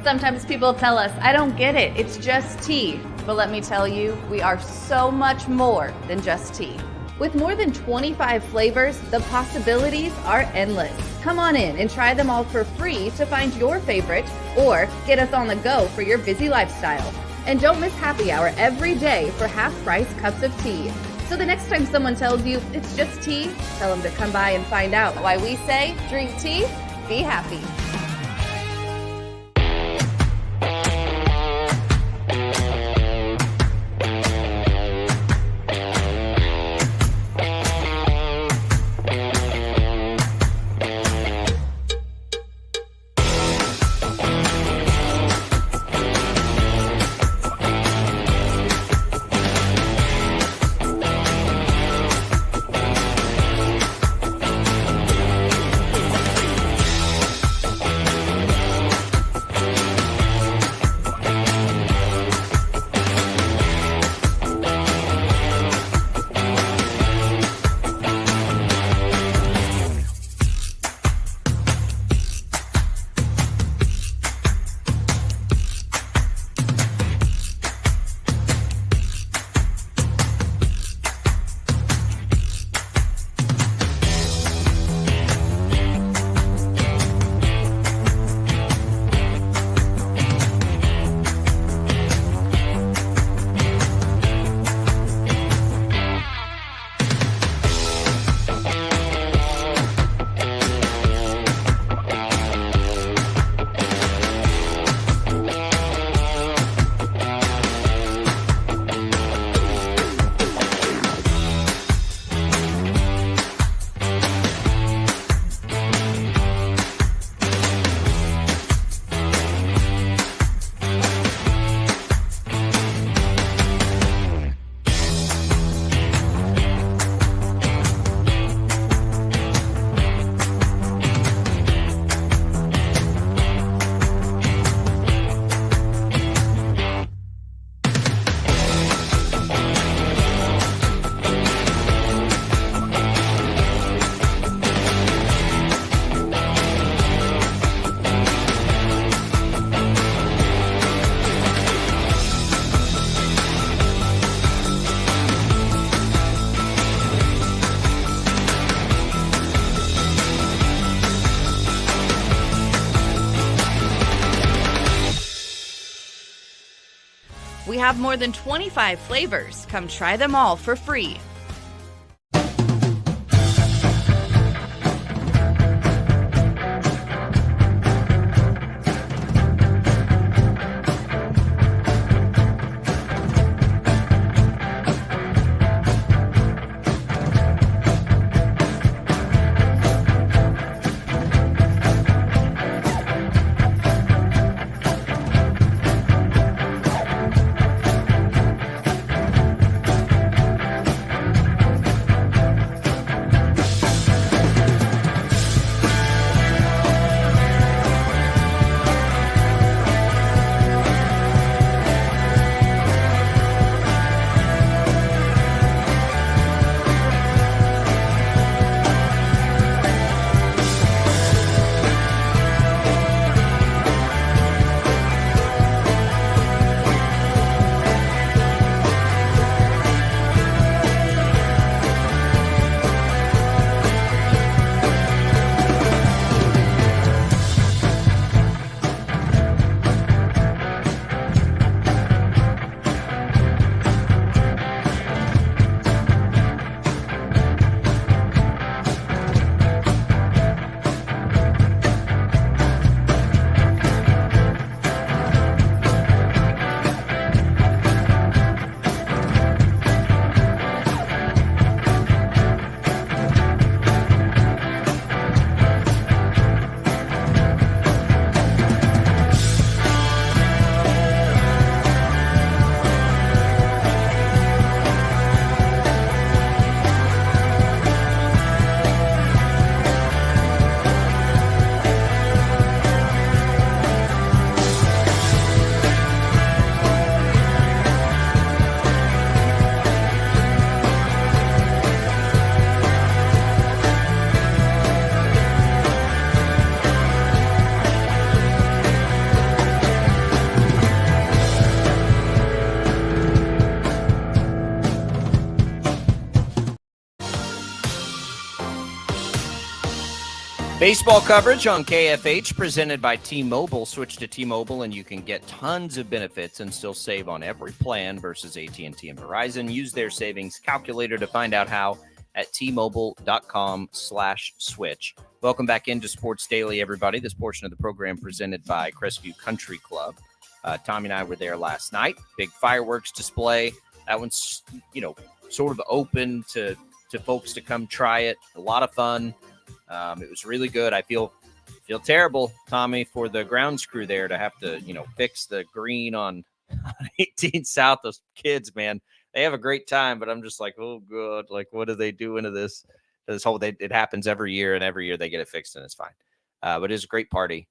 Sometimes people tell us, I don't get it, it's just tea. But let me tell you, we are so much more than just tea. With more than 25 flavors, the possibilities are endless. Come on in and try them all for free to find your favorite or get us on the go for your busy lifestyle. And don't miss happy hour every day for half-price cups of tea. So the next time someone tells you it's just tea, tell them to come by and find out why we say drink tea, be happy. We have more than 25 flavors. Come try them all for free. Baseball coverage on KFH presented by T-Mobile. Switch to T-Mobile and you can get tons of benefits and still save on every plan versus AT&T and Verizon. Use their savings calculator to find out how at T-Mobile.com/switch. Welcome back into Sports Daily, everybody. This portion of the program presented by Crestview Country Club. Tommy and I were there last night. Big fireworks display. That one's, sort of open to folks to come try it. A lot of fun. It was really good. I feel terrible, Tommy, for the grounds crew there to have to, fix the green on 18 South. Those kids, man, they have a great time, but I'm just like, oh, good. Like, what are they doing to this? It happens every year, and every year they get it fixed, and it's fine. But it was a great party,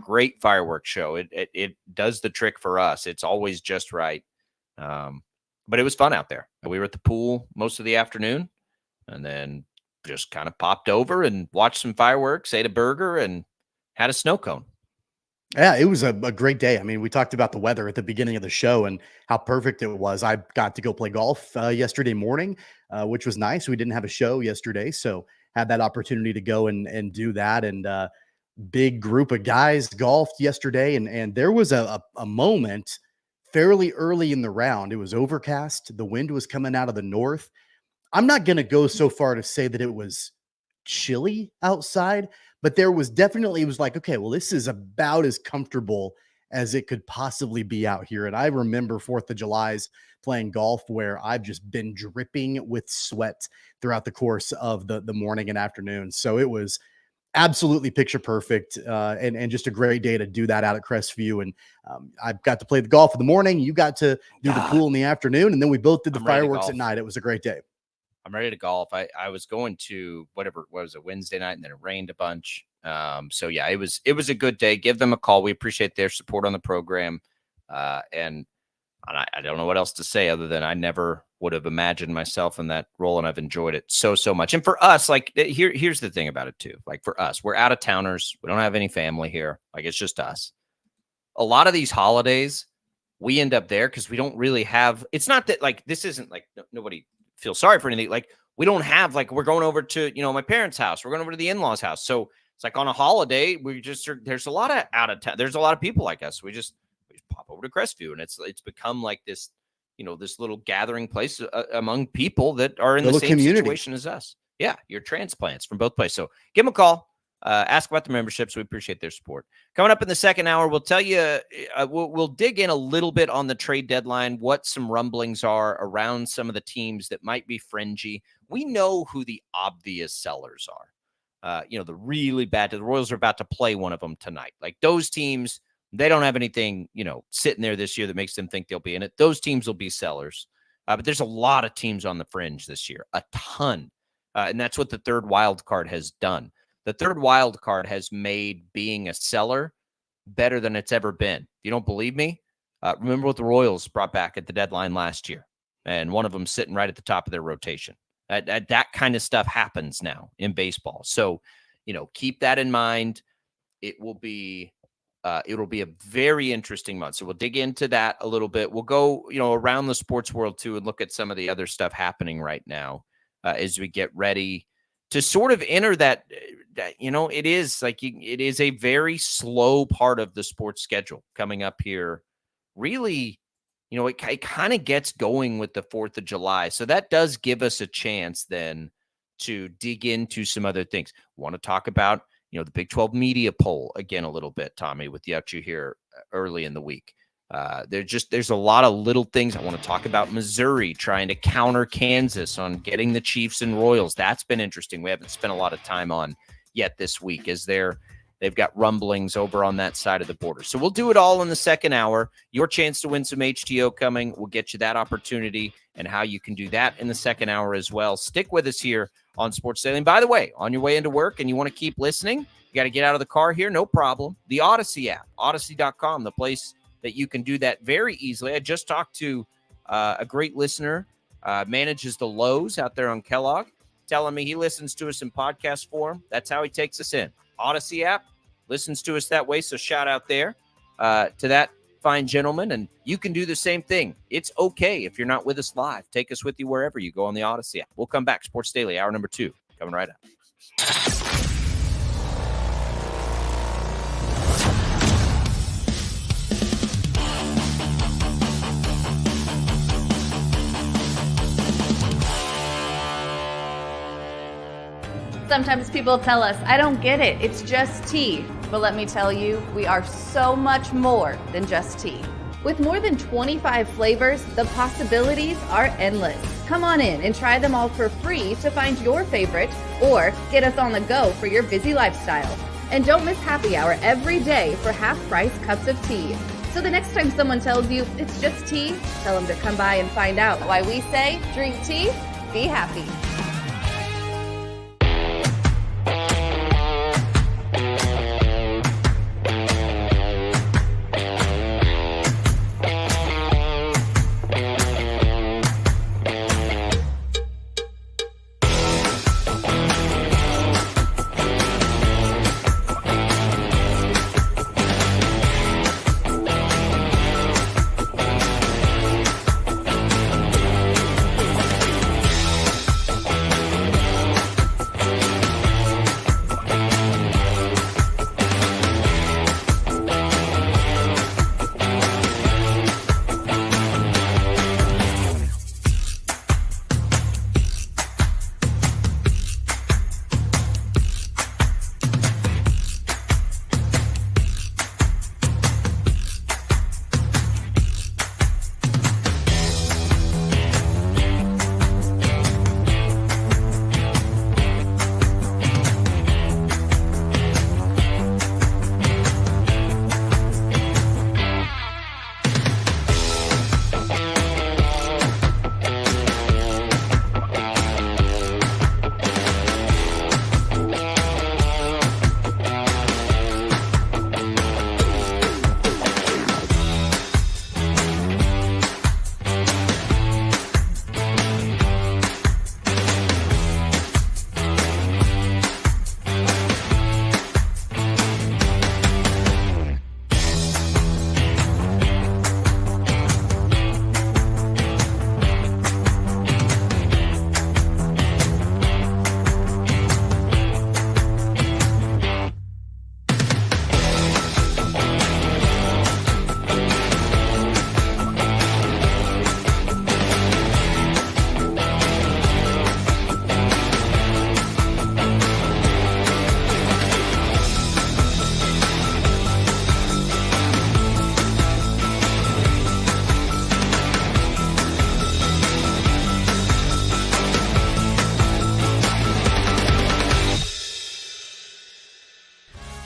great fireworks show. It does the trick for us. It's always just right. But it was fun out there. We were at the pool most of the afternoon, and then just kind of popped over and watched some fireworks, ate a burger, and had a snow cone. Yeah, it was a great day. I mean, we talked about the weather at the beginning of the show and how perfect it was. I got to go play golf yesterday morning, which was nice. We didn't have a show yesterday, so had that opportunity to go and do that. And big group of guys golfed yesterday, and there was a moment fairly early in the round. It was overcast. The wind was coming out of the north. I'm not going to go so far to say that it was chilly outside, but there was definitely, it was like, okay, well, this is about as comfortable as it could possibly be out here. And I remember 4th of July's playing golf where I've just been dripping with sweat throughout the course of the morning and afternoon. So it was absolutely picture perfect, and just a great day to do that out at Crestview. And I got to play the golf in the morning. You got to do the pool in the afternoon, and then we both did the fireworks at night. It was a great day. I'm ready to golf. I was going to what was it, Wednesday night, and then it rained a bunch. So yeah, it was a good day. Give them a call. We appreciate their support on the program. And I don't know what else to say other than I never would have imagined myself in that role, and I've enjoyed it so much. And for us, like here's the thing about it too. Like for us, we're out of towners. We don't have any family here. Like it's just us. A lot of these holidays, we end up there because we don't really have. It's not that like this isn't like nobody feel sorry for anything. Like we don't have, like, we're going over to, my parents' house. We're going over to the in-laws' house. So it's like on a holiday, there's a lot of out of town. There's a lot of people like us. We just pop over to Crestview, and it's become like this, this little gathering place among people that are in the same situation as us. Yeah. You're transplants from both places. So give them a call. Ask about the memberships. We appreciate their support. Coming up in the second hour, we'll tell you, we'll dig in a little bit on the trade deadline, what some rumblings are around some of the teams that might be fringy. We know who the obvious sellers are. The really bad. The Royals are about to play one of them tonight. Like those teams, they don't have anything, sitting there this year that makes them think they'll be in it. Those teams will be sellers. But there's a lot of teams on the fringe this year, a ton. And that's what the third wild card has done. The third wild card has made being a seller better than it's ever been. If you don't believe me, remember what the Royals brought back at the deadline last year, and one of them sitting right at the top of their rotation. That kind of stuff happens now in baseball. So, keep that in mind. It'll be a very interesting month. So we'll dig into that a little bit. We'll go, around the sports world too, and look at some of the other stuff happening right now as we get ready to sort of enter that it is a very slow part of the sports schedule coming up here. Really, it kind of gets going with the 4th of July. So that does give us a chance then to dig into some other things. Want to talk about, the Big 12 media poll again a little bit, Tommy, with the you here early in the week. There's a lot of little things. I want to talk about Missouri trying to counter Kansas on getting the Chiefs and Royals. That's been interesting. We haven't spent a lot of time on yet this week, as they've got rumblings over on that side of the border. So we'll do it all in the second hour. Your chance to win some HTO coming. We'll get you that opportunity and how you can do that in the second hour as well. Stick with us here on Sports Daily. And by the way, on your way into work and you want to keep listening, you got to get out of the car here, no problem. The Odyssey app, Odyssey.com, the place that you can do that very easily. I just talked to a great listener, manages the Lowe's out there on Kellogg, telling me he listens to us in podcast form. That's how he takes us in. Odyssey app, listens to us that way. So shout out there to that fine gentleman. And you can do the same thing. It's okay if you're not with us live. Take us with you wherever you go on the Odyssey app. We'll come back. Sports Daily, hour number 2, coming right up. Sometimes people tell us, I don't get it, it's just tea. But let me tell you, we are so much more than just tea. With more than 25 flavors, the possibilities are endless. Come on in and try them all for free to find your favorite or get us on the go for your busy lifestyle. And don't miss happy hour every day for half-price cups of tea. So the next time someone tells you it's just tea, tell them to come by and find out why we say drink tea, be happy.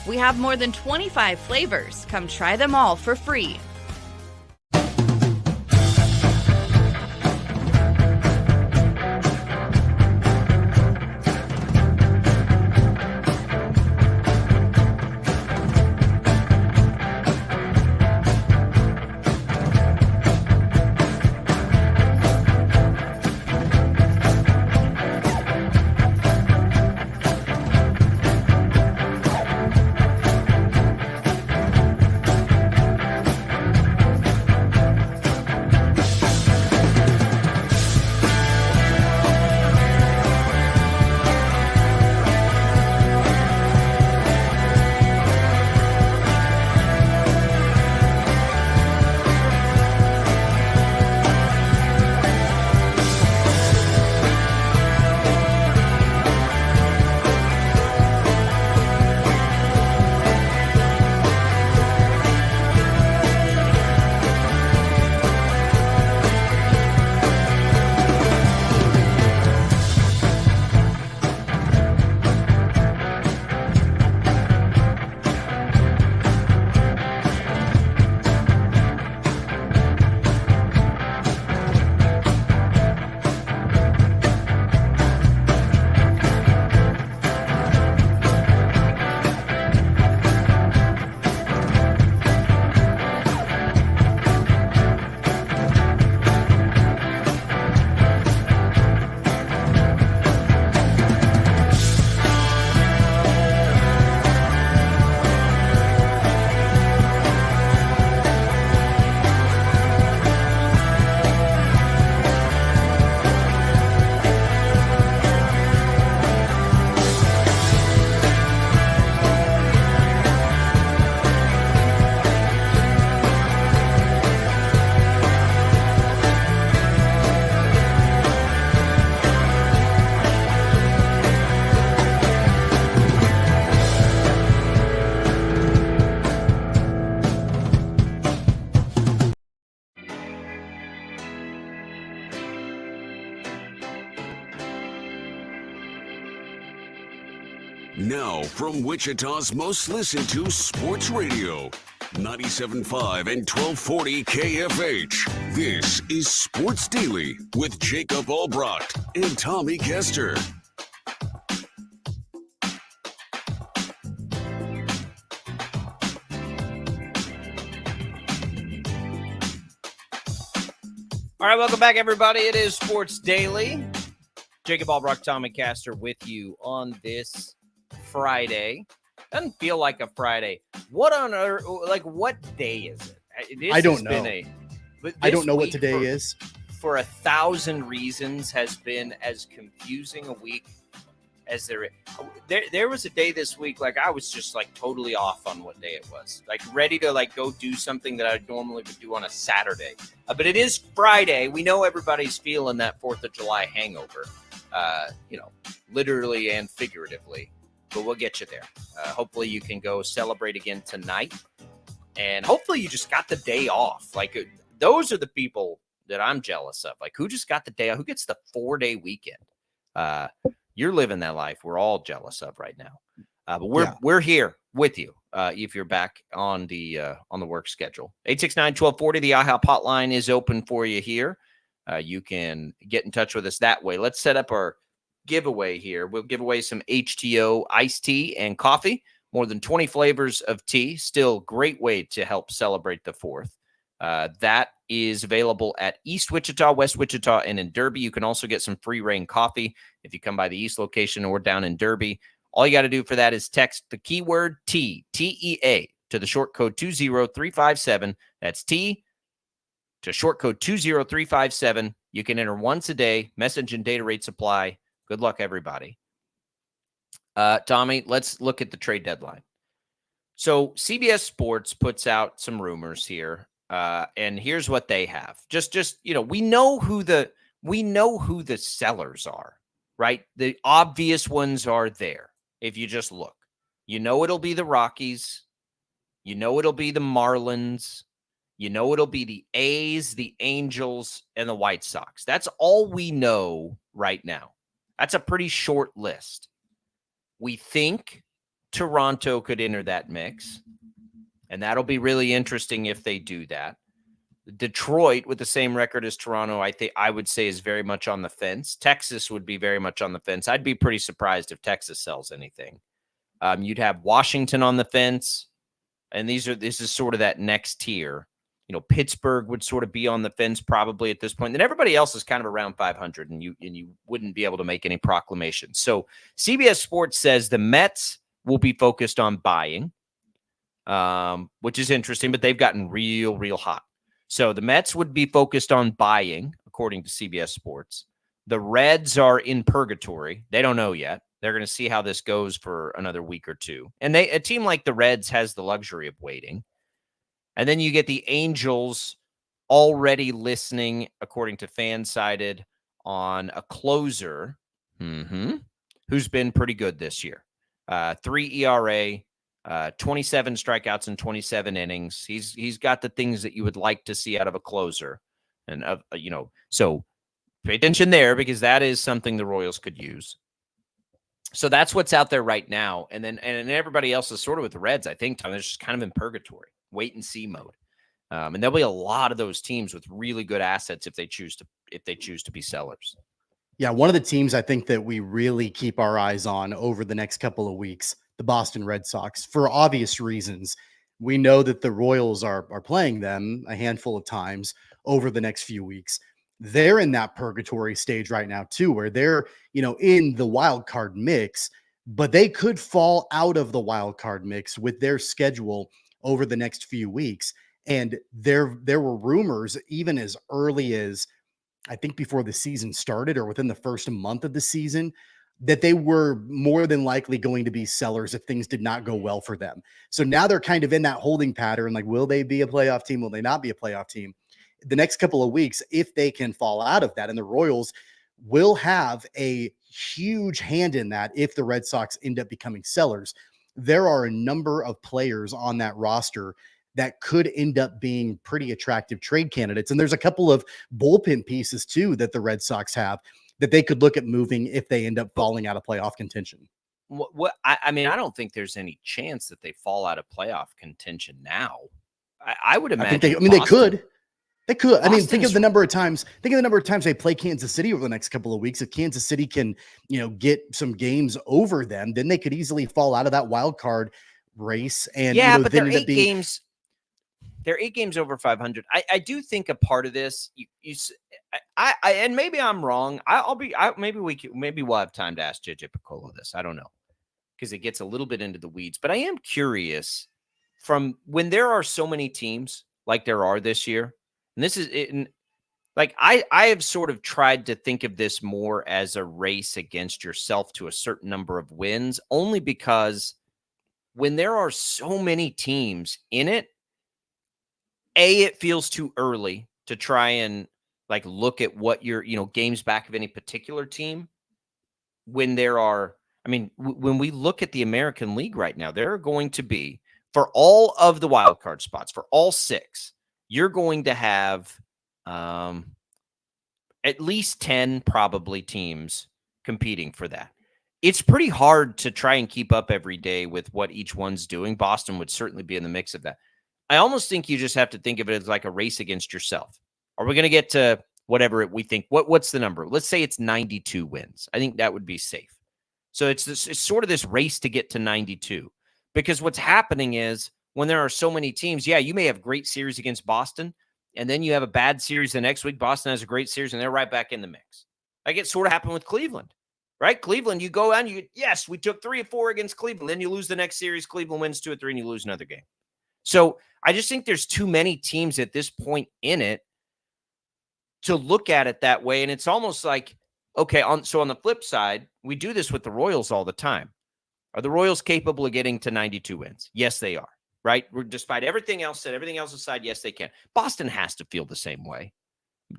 We have more than 25 flavors. Come try them all for free. Now, from Wichita's most listened to sports radio, 97.5 and 1240 KFH. This is Sports Daily with Jacob Albracht and Tommy Castor. All right, welcome back, everybody. It is Sports Daily. Jacob Albracht, Tommy Castor with you on this Friday. Doesn't feel like a Friday. What on earth? Like, what day is it? I don't know. I don't know what today is. For 1,000 reasons, has been as confusing a week as there was a day this week, like I was just like totally off on what day it was, like ready to like go do something that I normally would do on a Saturday. But it is Friday. We know everybody's feeling that 4th of July hangover, literally and figuratively, but we'll get you there. Hopefully you can go celebrate again tonight, and hopefully you just got the day off. Like those are the people that I'm jealous of. Like who just got the day off? Who gets the 4-day weekend? You're living that life we're all jealous of right now. But we're here with you if you're back on the work schedule. 869-1240, the IHOP hotline is open for you here. You can get in touch with us that way. Let's set up our giveaway here. We'll give away some HTO iced tea and coffee. More than 20 flavors of tea. Still great way to help celebrate the 4th. That is available at East Wichita, West Wichita, and in Derby. You can also get some free rain coffee if you come by the East location or down in Derby. All you got to do for that is text the keyword T, T-E-A, to the short code 20357. That's T to short code 20357. You can enter once a day. Message and data rates apply. Good luck, everybody. Tommy, let's look at the trade deadline. So CBS Sports puts out some rumors here. And here's what they have. Just we know who the sellers are, right? The obvious ones are there. If you just look, it'll be the Rockies, it'll be the Marlins, it'll be the A's, the Angels, and the White Sox. That's all we know right now. That's a pretty short list. We think Toronto could enter that mix. And that'll be really interesting if they do that. Detroit, with the same record as Toronto, I would say is very much on the fence. Texas would be very much on the fence. I'd be pretty surprised if Texas sells anything. You'd have Washington on the fence, and this is sort of that next tier. Pittsburgh would sort of be on the fence probably at this point. And everybody else is kind of around 500, and you wouldn't be able to make any proclamations. So CBS Sports says the Mets will be focused on buying. Which is interesting, but they've gotten real hot. So the Mets would be focused on buying, according to CBS Sports. The Reds are in purgatory. They don't know yet. They're going to see how this goes for another week or two. And a team like the Reds has the luxury of waiting. And then you get the Angels already listening, according to Fansided, on a closer who's been pretty good this year. 3 ERA. 27 strikeouts in 27 innings. He's got the things that you would like to see out of a closer. And, so pay attention there because that is something the Royals could use. So that's what's out there right now. And then everybody else is sort of with the Reds, I think, Tom. They're just kind of in purgatory, wait and see mode. And there'll be a lot of those teams with really good assets if they choose to be sellers. Yeah, one of the teams I think that we really keep our eyes on over the next couple of weeks, the Boston Red Sox, for obvious reasons. We know that the Royals are playing them a handful of times over the next few weeks. They're in that purgatory stage right now too, where they're, in the wild card mix, but they could fall out of the wild card mix with their schedule over the next few weeks. And there were rumors even as early as, I think, before the season started or within the first month of the season, that they were more than likely going to be sellers if things did not go well for them. So now they're kind of in that holding pattern. Like, will they be a playoff team? Will they not be a playoff team? The next couple of weeks, if they can fall out of that, and the Royals will have a huge hand in that if the Red Sox end up becoming sellers. There are a number of players on that roster that could end up being pretty attractive trade candidates. And there's a couple of bullpen pieces too that the Red Sox have that they could look at moving if they end up falling out of playoff contention. I mean, I don't think there's any chance that they fall out of playoff contention now. I would imagine. They could. They could. I mean, think Boston's- of the number of times. Think of the number of times they play Kansas City over the next couple of weeks. If Kansas City can, get some games over them, then they could easily fall out of that wild card race. And but then they're 8 games. They're 8 games over 500. I do think a part of this, and maybe I'm wrong. Maybe we'll have time to ask JJ Piccolo this. I don't know, because it gets a little bit into the weeds. But I am curious, from when there are so many teams like there are this year, and this is it. Like I have sort of tried to think of this more as a race against yourself to a certain number of wins, only because when there are so many teams in it, it feels too early to try and look at what your, games back of any particular team. When there are, when we look at the American League right now, there are going to be, for all of the wild card spots, for all 6, you're going to have at least 10 probably teams competing for that. It's pretty hard to try and keep up every day with what each one's doing. Boston would certainly be in the mix of that. I almost think you just have to think of it as like a race against yourself. Are we going to get to whatever we think? What's the number? Let's say it's 92 wins. I think that would be safe. So it's sort of this race to get to 92, because what's happening is when there are so many teams, you may have great series against Boston, and then you have a bad series the next week. Boston has a great series, and they're right back in the mix. Like it sort of happened with Cleveland, right? Cleveland, you go out and yes, we took 3 or 4 against Cleveland. Then you lose the next series. Cleveland wins 2 or 3, and you lose another game. So I just think there's too many teams at this point in it to look at it that way. And it's almost like, okay, on the flip side, we do this with the Royals all the time. Are the Royals capable of getting to 92 wins? Yes, they are, right? Despite everything else said, everything else aside, yes, they can. Boston has to feel the same way.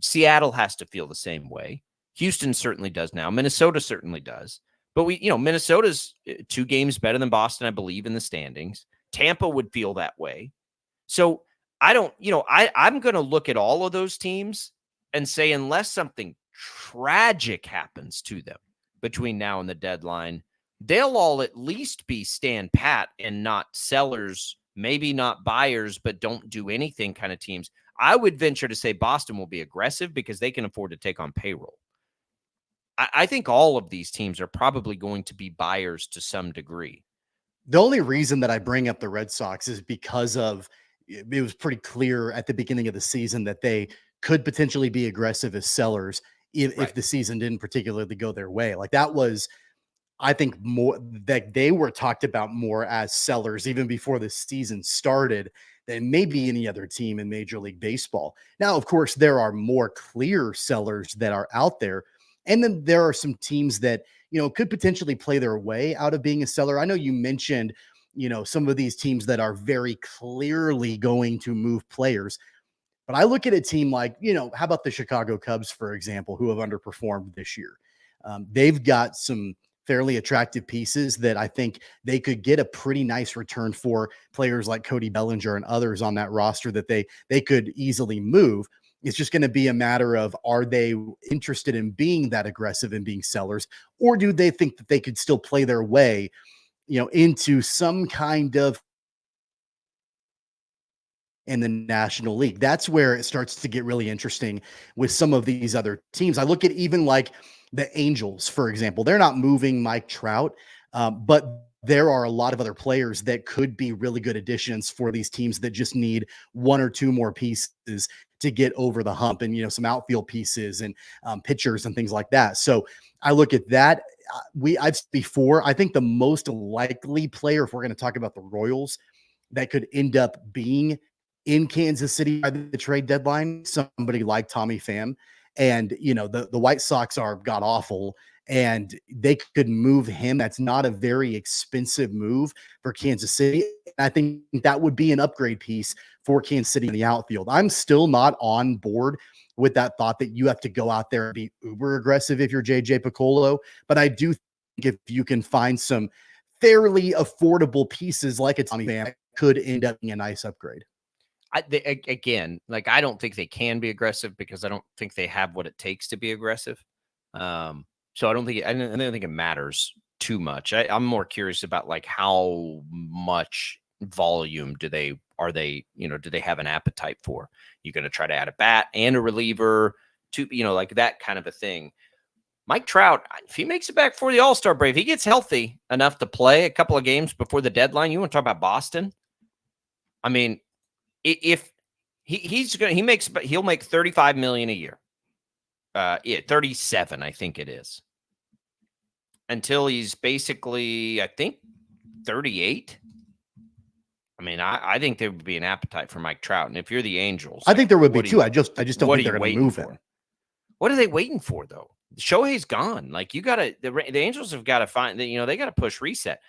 Seattle has to feel the same way. Houston certainly does now. Minnesota certainly does. But Minnesota's 2 games better than Boston, I believe, in the standings. Tampa would feel that way. So I don't, I'm going to look at all of those teams and say, unless something tragic happens to them between now and the deadline, they'll all at least be stand pat and not sellers, maybe not buyers, but don't do anything kind of teams. I would venture to say Boston will be aggressive because they can afford to take on payroll. I think all of these teams are probably going to be buyers to some degree. The only reason that I bring up the Red Sox is because it was pretty clear at the beginning of the season that they could potentially be aggressive as sellers if the season didn't particularly go their way. Like that was, I think, more that they were talked about more as sellers even before the season started than maybe any other team in Major League Baseball. Now, of course, there are more clear sellers that are out there. And then there are some teams that, could potentially play their way out of being a seller. I know you mentioned, some of these teams that are very clearly going to move players. But I look at a team like, how about the Chicago Cubs, for example, who have underperformed this year? They've got some fairly attractive pieces that I think they could get a pretty nice return for, players like Cody Bellinger and others on that roster that they could easily move. It's just going to be a matter of, are they interested in being that aggressive and being sellers, or do they think that they could still play their way, into some kind of in the National League? That's where it starts to get really interesting with some of these other teams. I look at even like the Angels, for example. They're not moving Mike Trout, but there are a lot of other players that could be really good additions for these teams that just need 1 or 2 more pieces to get over the hump, and some outfield pieces and pitchers and things like that. So I look at that. I think the most likely player, if we're going to talk about the Royals, that could end up being in Kansas City by the trade deadline, somebody like Tommy Pham. And, the White Sox are god awful, and they could move him. That's not a very expensive move for Kansas City. I think that would be an upgrade piece for Kansas City in the outfield. I'm still not on board with that thought that you have to go out there and be uber aggressive if you're JJ Piccolo. But I do think if you can find some fairly affordable pieces like a Tommy Pham, could end up being a nice upgrade. I don't think they can be aggressive because I don't think they have what it takes to be aggressive. So I don't think it matters too much. I'm more curious about like how much volume do they have an appetite for? You're going to try to add a bat and a reliever to, like that kind of a thing. Mike Trout, if he makes it back for the All-Star break, if he gets healthy enough to play a couple of games before the deadline, you want to talk about Boston? I mean, if he'll make $35 million a year. 37, I think it is. Until he's basically, I think, 38. I mean, I think there would be an appetite for Mike Trout. And if you're the Angels, I think there would be too. I just don't think they're going to move him. What are they waiting for, though? Shohei's gone. Like, you got to, the Angels have got to find, they got to push reset.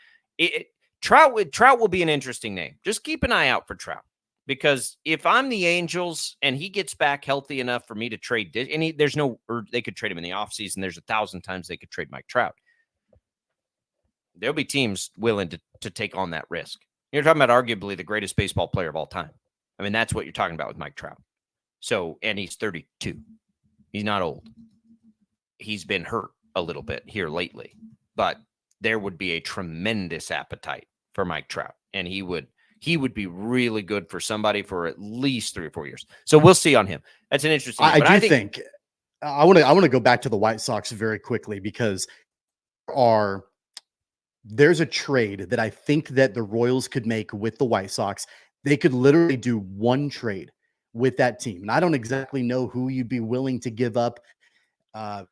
Trout will be an interesting name. Just keep an eye out for Trout. Because if I'm the Angels and he gets back healthy enough for me to trade, and they could trade him in the offseason. There's 1,000 times they could trade Mike Trout. There'll be teams willing to take on that risk. You're talking about arguably the greatest baseball player of all time. I mean, that's what you're talking about with Mike Trout. So, and he's 32. He's not old. He's been hurt a little bit here lately, but there would be a tremendous appetite for Mike Trout, and he would be really good for somebody for at least 3 or 4 years. So we'll see on him. That's an interesting. I think I want to go back to the White Sox very quickly because there's a trade that I think that the Royals could make with the White Sox. They could literally do one trade with that team. And I don't exactly know who you'd be willing to give up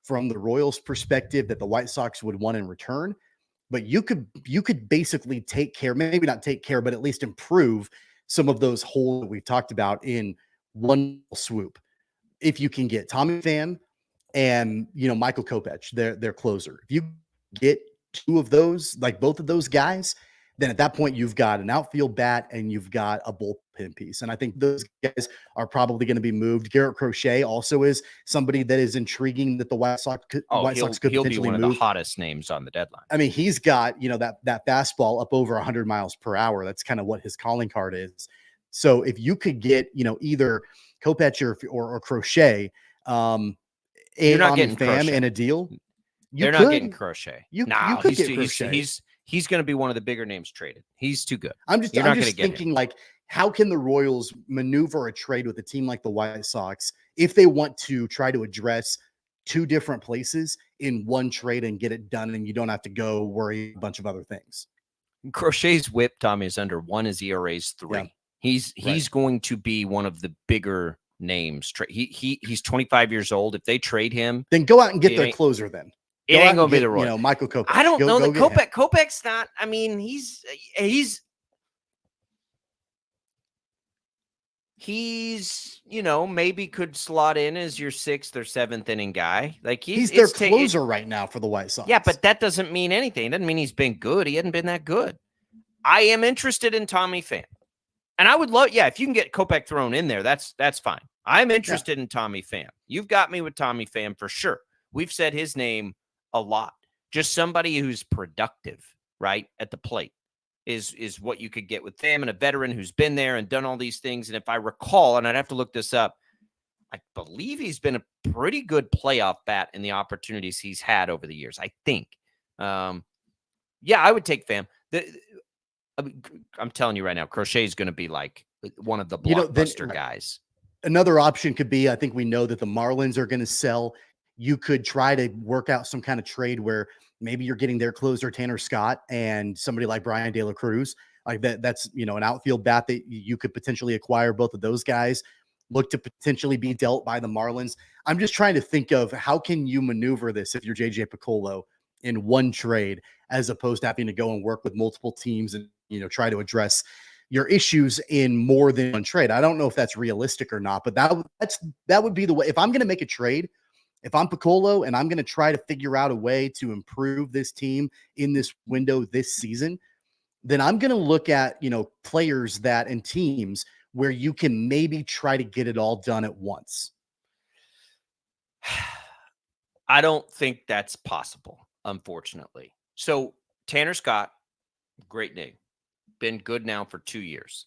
from the Royals' perspective that the White Sox would want in return. But you could basically take care, maybe not take care, but at least improve some of those holes that we've talked about in one swoop. If you can get Tommy Pham and, Michael Kopech, their closer. If you get two of those, like both of those guys, then at that point you've got an outfield bat and you've got a bullpen piece. And I think those guys are probably going to be moved. Garrett Crochet also is somebody that is intriguing that the White Sox could potentially be one move. of the hottest names on the deadline. I mean, he's got, that fastball up over 100 miles per hour. That's kind of what his calling card is. So if you could get, either Kopech or Crochet, you're not getting Pham in a deal. They're not getting Crochet. You could get Crochet. He's going to be one of the bigger names traded. He's too good. I'm just thinking, like, how can the Royals maneuver a trade with a team like the White Sox if they want to try to address two different places in one trade and get it done, and you don't have to go worry a bunch of other things? Crochet's whip, Tommy, is under 1. His ERA's 3. Yeah. He's going to be one of the bigger names. He's 25 years old. If they trade him, then go out and get their closer. Then it ain't gonna be the Royals. Michael Kopech. I don't know that Kopech's not. I mean, he's maybe could slot in as your 6th or 7th inning guy. Like he's their closer right now for the White Sox. Yeah, but that doesn't mean anything. It doesn't mean he's been good. He hadn't been that good. I am interested in Tommy Pham, and I would love. Yeah, if you can get Kopech thrown in there, that's fine. I'm interested in Tommy Pham. You've got me with Tommy Pham for sure. We've said his name a lot. Just somebody who's productive, right, at the plate is what you could get with Pham, and a veteran who's been there and done all these things. And if I recall, and I'd have to look this up, I believe he's been a pretty good playoff bat in the opportunities he's had over the years, I think. I would take Pham. I'm telling you right now, Crochet is going to be like one of the blockbuster guys. Another option could be, I think we know that the Marlins are going to sell. You could try to work out some kind of trade where maybe you're getting their closer, Tanner Scott, and somebody like Brian De La Cruz. Like that's, an outfield bat that you could potentially acquire. Both of those guys look to potentially be dealt by the Marlins. I'm just trying to think of how can you maneuver this if you're JJ Picollo in one trade, as opposed to having to go and work with multiple teams and, try to address your issues in more than one trade. I don't know if that's realistic or not, but that would be the way. If I'm going to make a trade, if I'm Picollo and I'm going to try to figure out a way to improve this team in this window this season, then I'm going to look at, players and teams where you can maybe try to get it all done at once. I don't think that's possible, unfortunately. So Tanner Scott, great name, been good now for 2 years.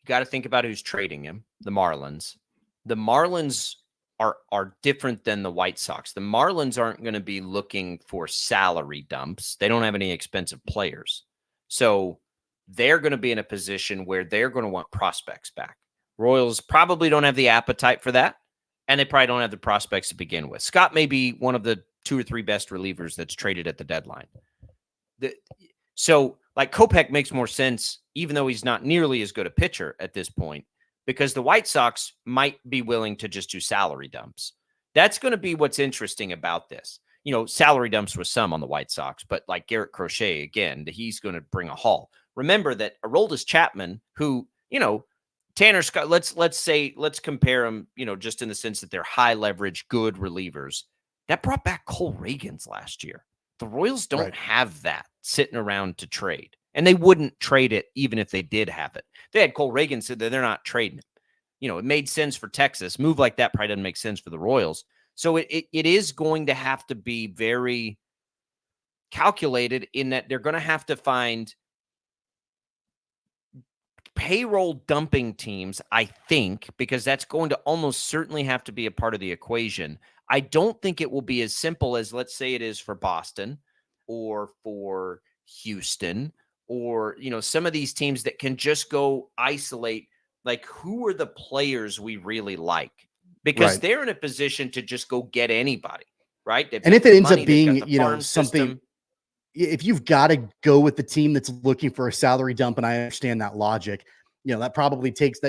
You got to think about who's trading him, the Marlins. The Marlins are different than the White Sox. The Marlins aren't going to be looking for salary dumps. They don't have any expensive players. So they're going to be in a position where they're going to want prospects back. Royals probably don't have the appetite for that, and they probably don't have the prospects to begin with. Scott may be one of the 2 or 3 best relievers that's traded at the deadline. So, like, Kopech makes more sense, even though he's not nearly as good a pitcher at this point, because the White Sox might be willing to just do salary dumps. That's going to be what's interesting about this. You know, salary dumps with some on the White Sox, but like Garrett Crochet, again, he's going to bring a haul. Remember that Aroldis Chapman, who, you know, Tanner Scott, let's compare them, you know, just in the sense that they're high leverage, good relievers. That brought back Cole Reagans last year. The Royals don't have that sitting around to trade, and they wouldn't trade it even if they did have it. They had Cole Reagan said that they're not trading it. You know, it made sense for Texas. Move like that probably doesn't make sense for the Royals. So it is going to have to be very calculated in that they're going to have to find payroll dumping teams, I think, because that's going to almost certainly have to be a part of the equation. I don't think it will be as simple as, let's say, it is for Boston or for Houston or, you know, some of these teams that can just go isolate, like, who are the players we really like? Because they're in a position to just go get anybody, right? And if it ends up being, you know, something, if you've got to go with the team that's looking for a salary dump, and I understand that logic, you know, that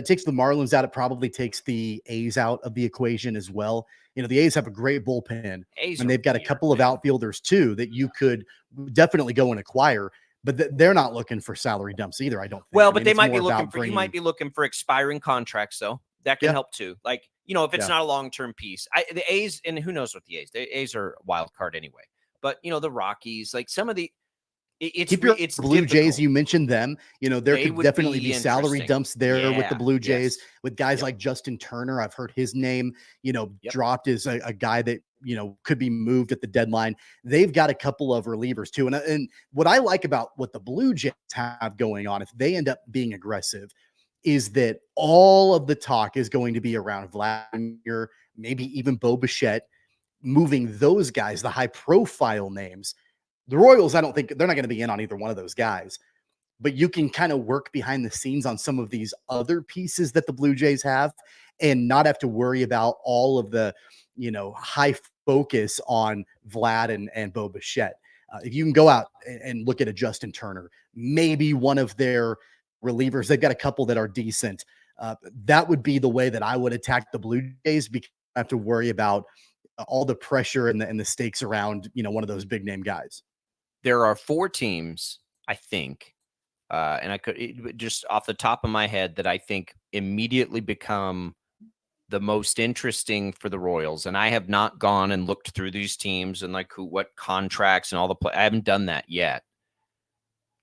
takes the Marlins out. It probably takes the A's out of the equation as well. You know, the A's have a great bullpen, and they've got a couple of outfielders too that you could definitely go and acquire, but they're not looking for salary dumps either, I don't think. Well, but they might be looking for, you might be looking for expiring contracts, though. That can help too. Like, you know, if it's not a long-term piece, the A's, and who knows what the A's are a wild card anyway. But, you know, the Rockies, like some of the, it's Blue difficult. Jays, you mentioned them. You know, there could definitely be salary dumps there with the Blue Jays, with guys like Justin Turner. I've heard his name, you know, dropped as a guy that, you know, could be moved at the deadline. They've got a couple of relievers too. And what I like about what the Blue Jays have going on, if they end up being aggressive, is that all of the talk is going to be around Vladimir, maybe even Bo Bichette, moving those guys, the high profile names. The Royals, I don't think they're not going to be in on either one of those guys, but you can kind of work behind the scenes on some of these other pieces that the Blue Jays have and not have to worry about all of the, you know, high focus on Vlad and Bo Bichette. If you can go out and look at a Justin Turner, maybe one of their relievers, they've got a couple that are decent. That would be the way that I would attack the Blue Jays, because I have to worry about all the pressure and the stakes around, you know, one of those big name guys. There are 4 teams, I think, and I could just off the top of my head, that I think immediately become the most interesting for the Royals. And I have not gone and looked through these teams and like what contracts and all the play. I haven't done that yet.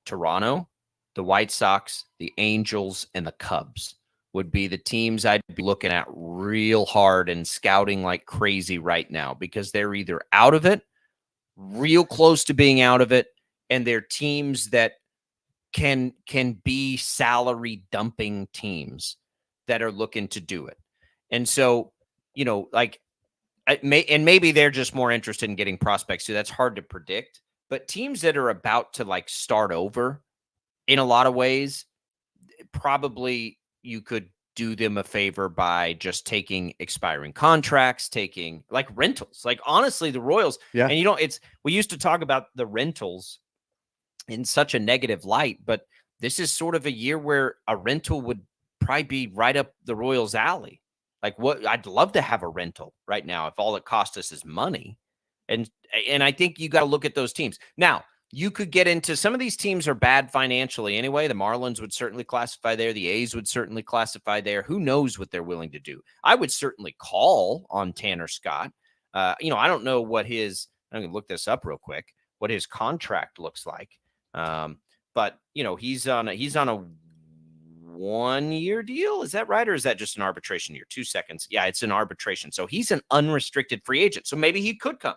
Toronto, the White Sox, the Angels, and the Cubs would be the teams I'd be looking at real hard and scouting like crazy right now, because they're either out of it, real close to being out of it, and they're teams that can be salary dumping teams that are looking to do it. And so, you know, like, maybe they're just more interested in getting prospects too. That's hard to predict. But teams that are about to like start over, in a lot of ways, probably you could do them a favor by just taking expiring contracts, taking like rentals. Like, honestly, the Royals, and you know, we used to talk about the rentals in such a negative light, but this is sort of a year where a rental would probably be right up the Royals' alley. Like, what I'd love to have a rental right now if all it cost us is money. And I think you got to look at those teams. Now, you could get into some of these teams are bad financially anyway. The Marlins would certainly classify there. The A's would certainly classify there. Who knows what they're willing to do? I would certainly call on Tanner Scott. You know, I don't know what his, I'm going to look this up real quick, what his contract looks like. But you know, he's on a 1-year deal. Is that right? Or is that just an arbitration year? 2 seconds. Yeah, it's an arbitration. So he's an unrestricted free agent. So maybe he could come,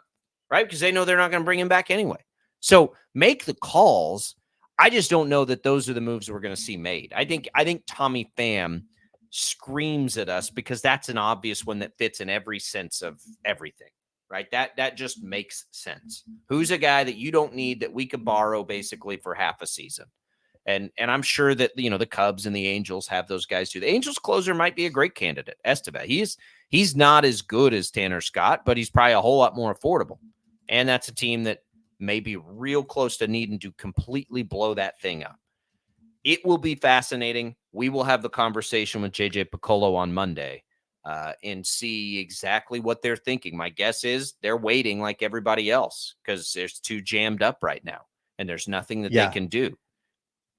right? Because they know they're not going to bring him back anyway. So make the calls. I just don't know that those are the moves we're going to see made. I think Tommy Pham screams at us because that's an obvious one that fits in every sense of everything, right? That just makes sense. Who's a guy that you don't need that we could borrow basically for half a season? And I'm sure that, the Cubs and the Angels have those guys too. The Angels closer might be a great candidate, Estevez. He's not as good as Tanner Scott, but he's probably a whole lot more affordable. And that's a team that may be real close to needing to completely blow that thing up. It will be fascinating. We will have the conversation with JJ Piccolo on Monday and see exactly what they're thinking. My guess is they're waiting like everybody else because they're too jammed up right now and there's nothing that they can do.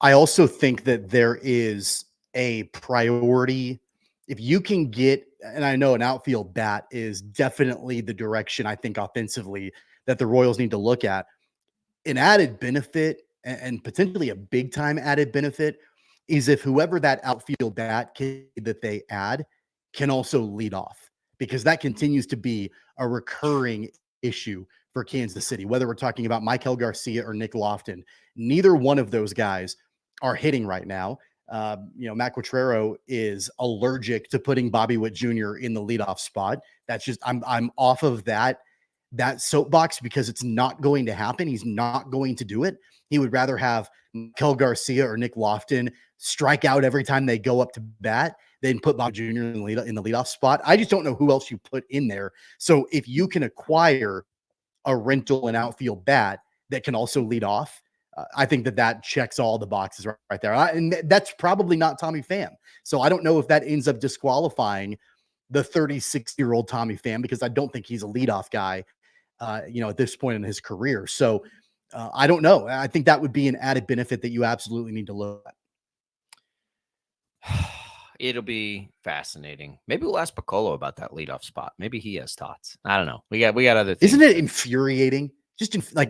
I also think that there is a priority. If you can get, and I know an outfield bat is definitely the direction I think offensively that the Royals need to look at. An added benefit and potentially a big time added benefit is if whoever that outfield bat that they add can also lead off, because that continues to be a recurring issue for Kansas City, whether we're talking about Michael Garcia or Nick Lofton. Neither one of those guys are hitting right now. Matt Quatrero is allergic to putting Bobby Witt Jr. in the leadoff spot. That's just, I'm off of that soapbox because it's not going to happen. He's not going to do it. He would rather have Michael Garcia or Nick Lofton strike out every time they go up to bat than put Bobby Jr. in the leadoff spot. I just don't know who else you put in there. So if you can acquire a rental and outfield bat that can also lead off, I think that checks all the boxes right there. And that's probably not Tommy Pham. So I don't know if that ends up disqualifying the 36-year-old Tommy Pham, because I don't think he's a leadoff guy, at this point in his career. So I don't know. I think that would be an added benefit that you absolutely need to look at. It'll be fascinating. Maybe we'll ask Piccolo about that leadoff spot. Maybe he has thoughts. I don't know. We got other things. Isn't it infuriating? Just I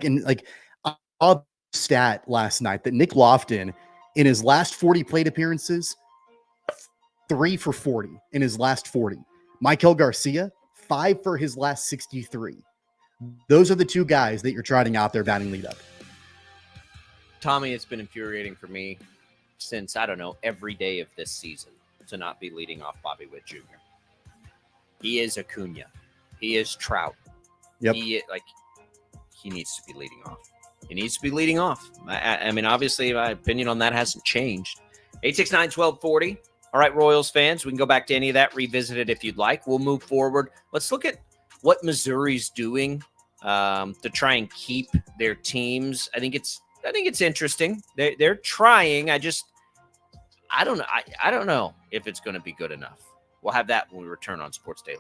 saw a stat last night that Nick Lofton, in his last 40 plate appearances, 3 for 40 in his last 40. Michael Garcia, 5 for his last 63. Those are the two guys that you're trotting out there batting leadoff. Tommy, it's been infuriating for me since, I don't know, every day of this season to not be leading off Bobby Witt Jr. He is Acuna. He is Trout. Yep. He needs to be leading off. He needs to be leading off. I mean, obviously, my opinion on that hasn't changed. 869-1240. All right, Royals fans, we can go back to any of that, revisit it if you'd like. We'll move forward. Let's look at what Missouri's doing to try and keep their teams. I think it's interesting. They're trying. I don't know. I don't know if it's going to be good enough. We'll have that when we return on Sports Daily.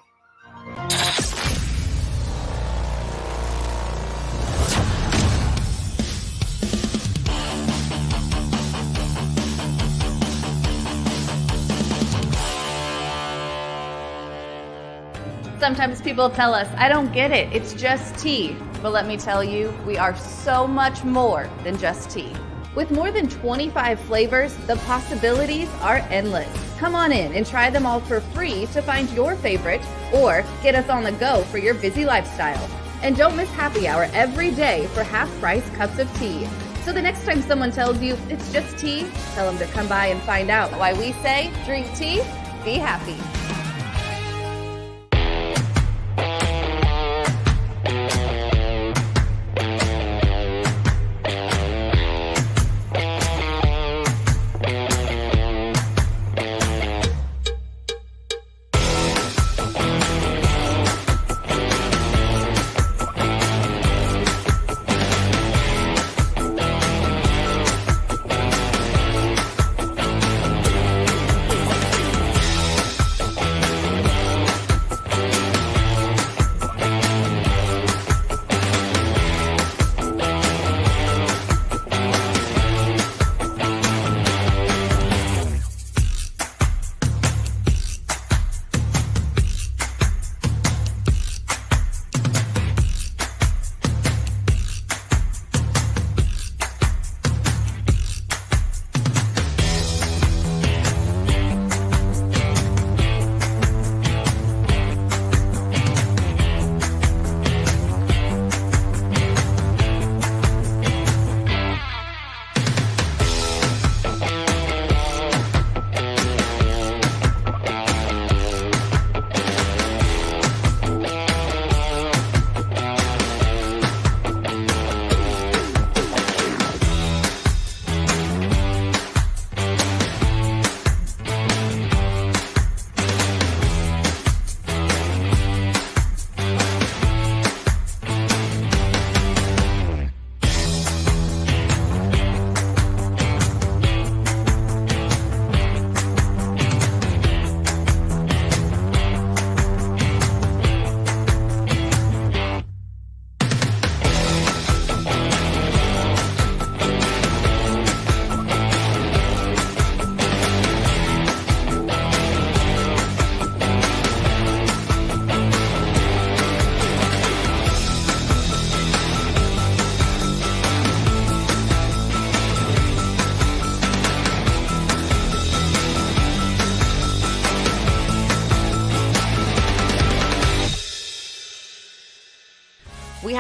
Sometimes people tell us, I don't get it, it's just tea. But let me tell you, we are so much more than just tea. With more than 25 flavors, the possibilities are endless. Come on in and try them all for free to find your favorite, or get us on the go for your busy lifestyle. And don't miss happy hour every day for half-price cups of tea. So the next time someone tells you it's just tea, tell them to come by and find out why we say, drink tea, be happy.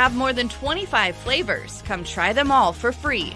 have more than 25 flavors. Come try them all for free.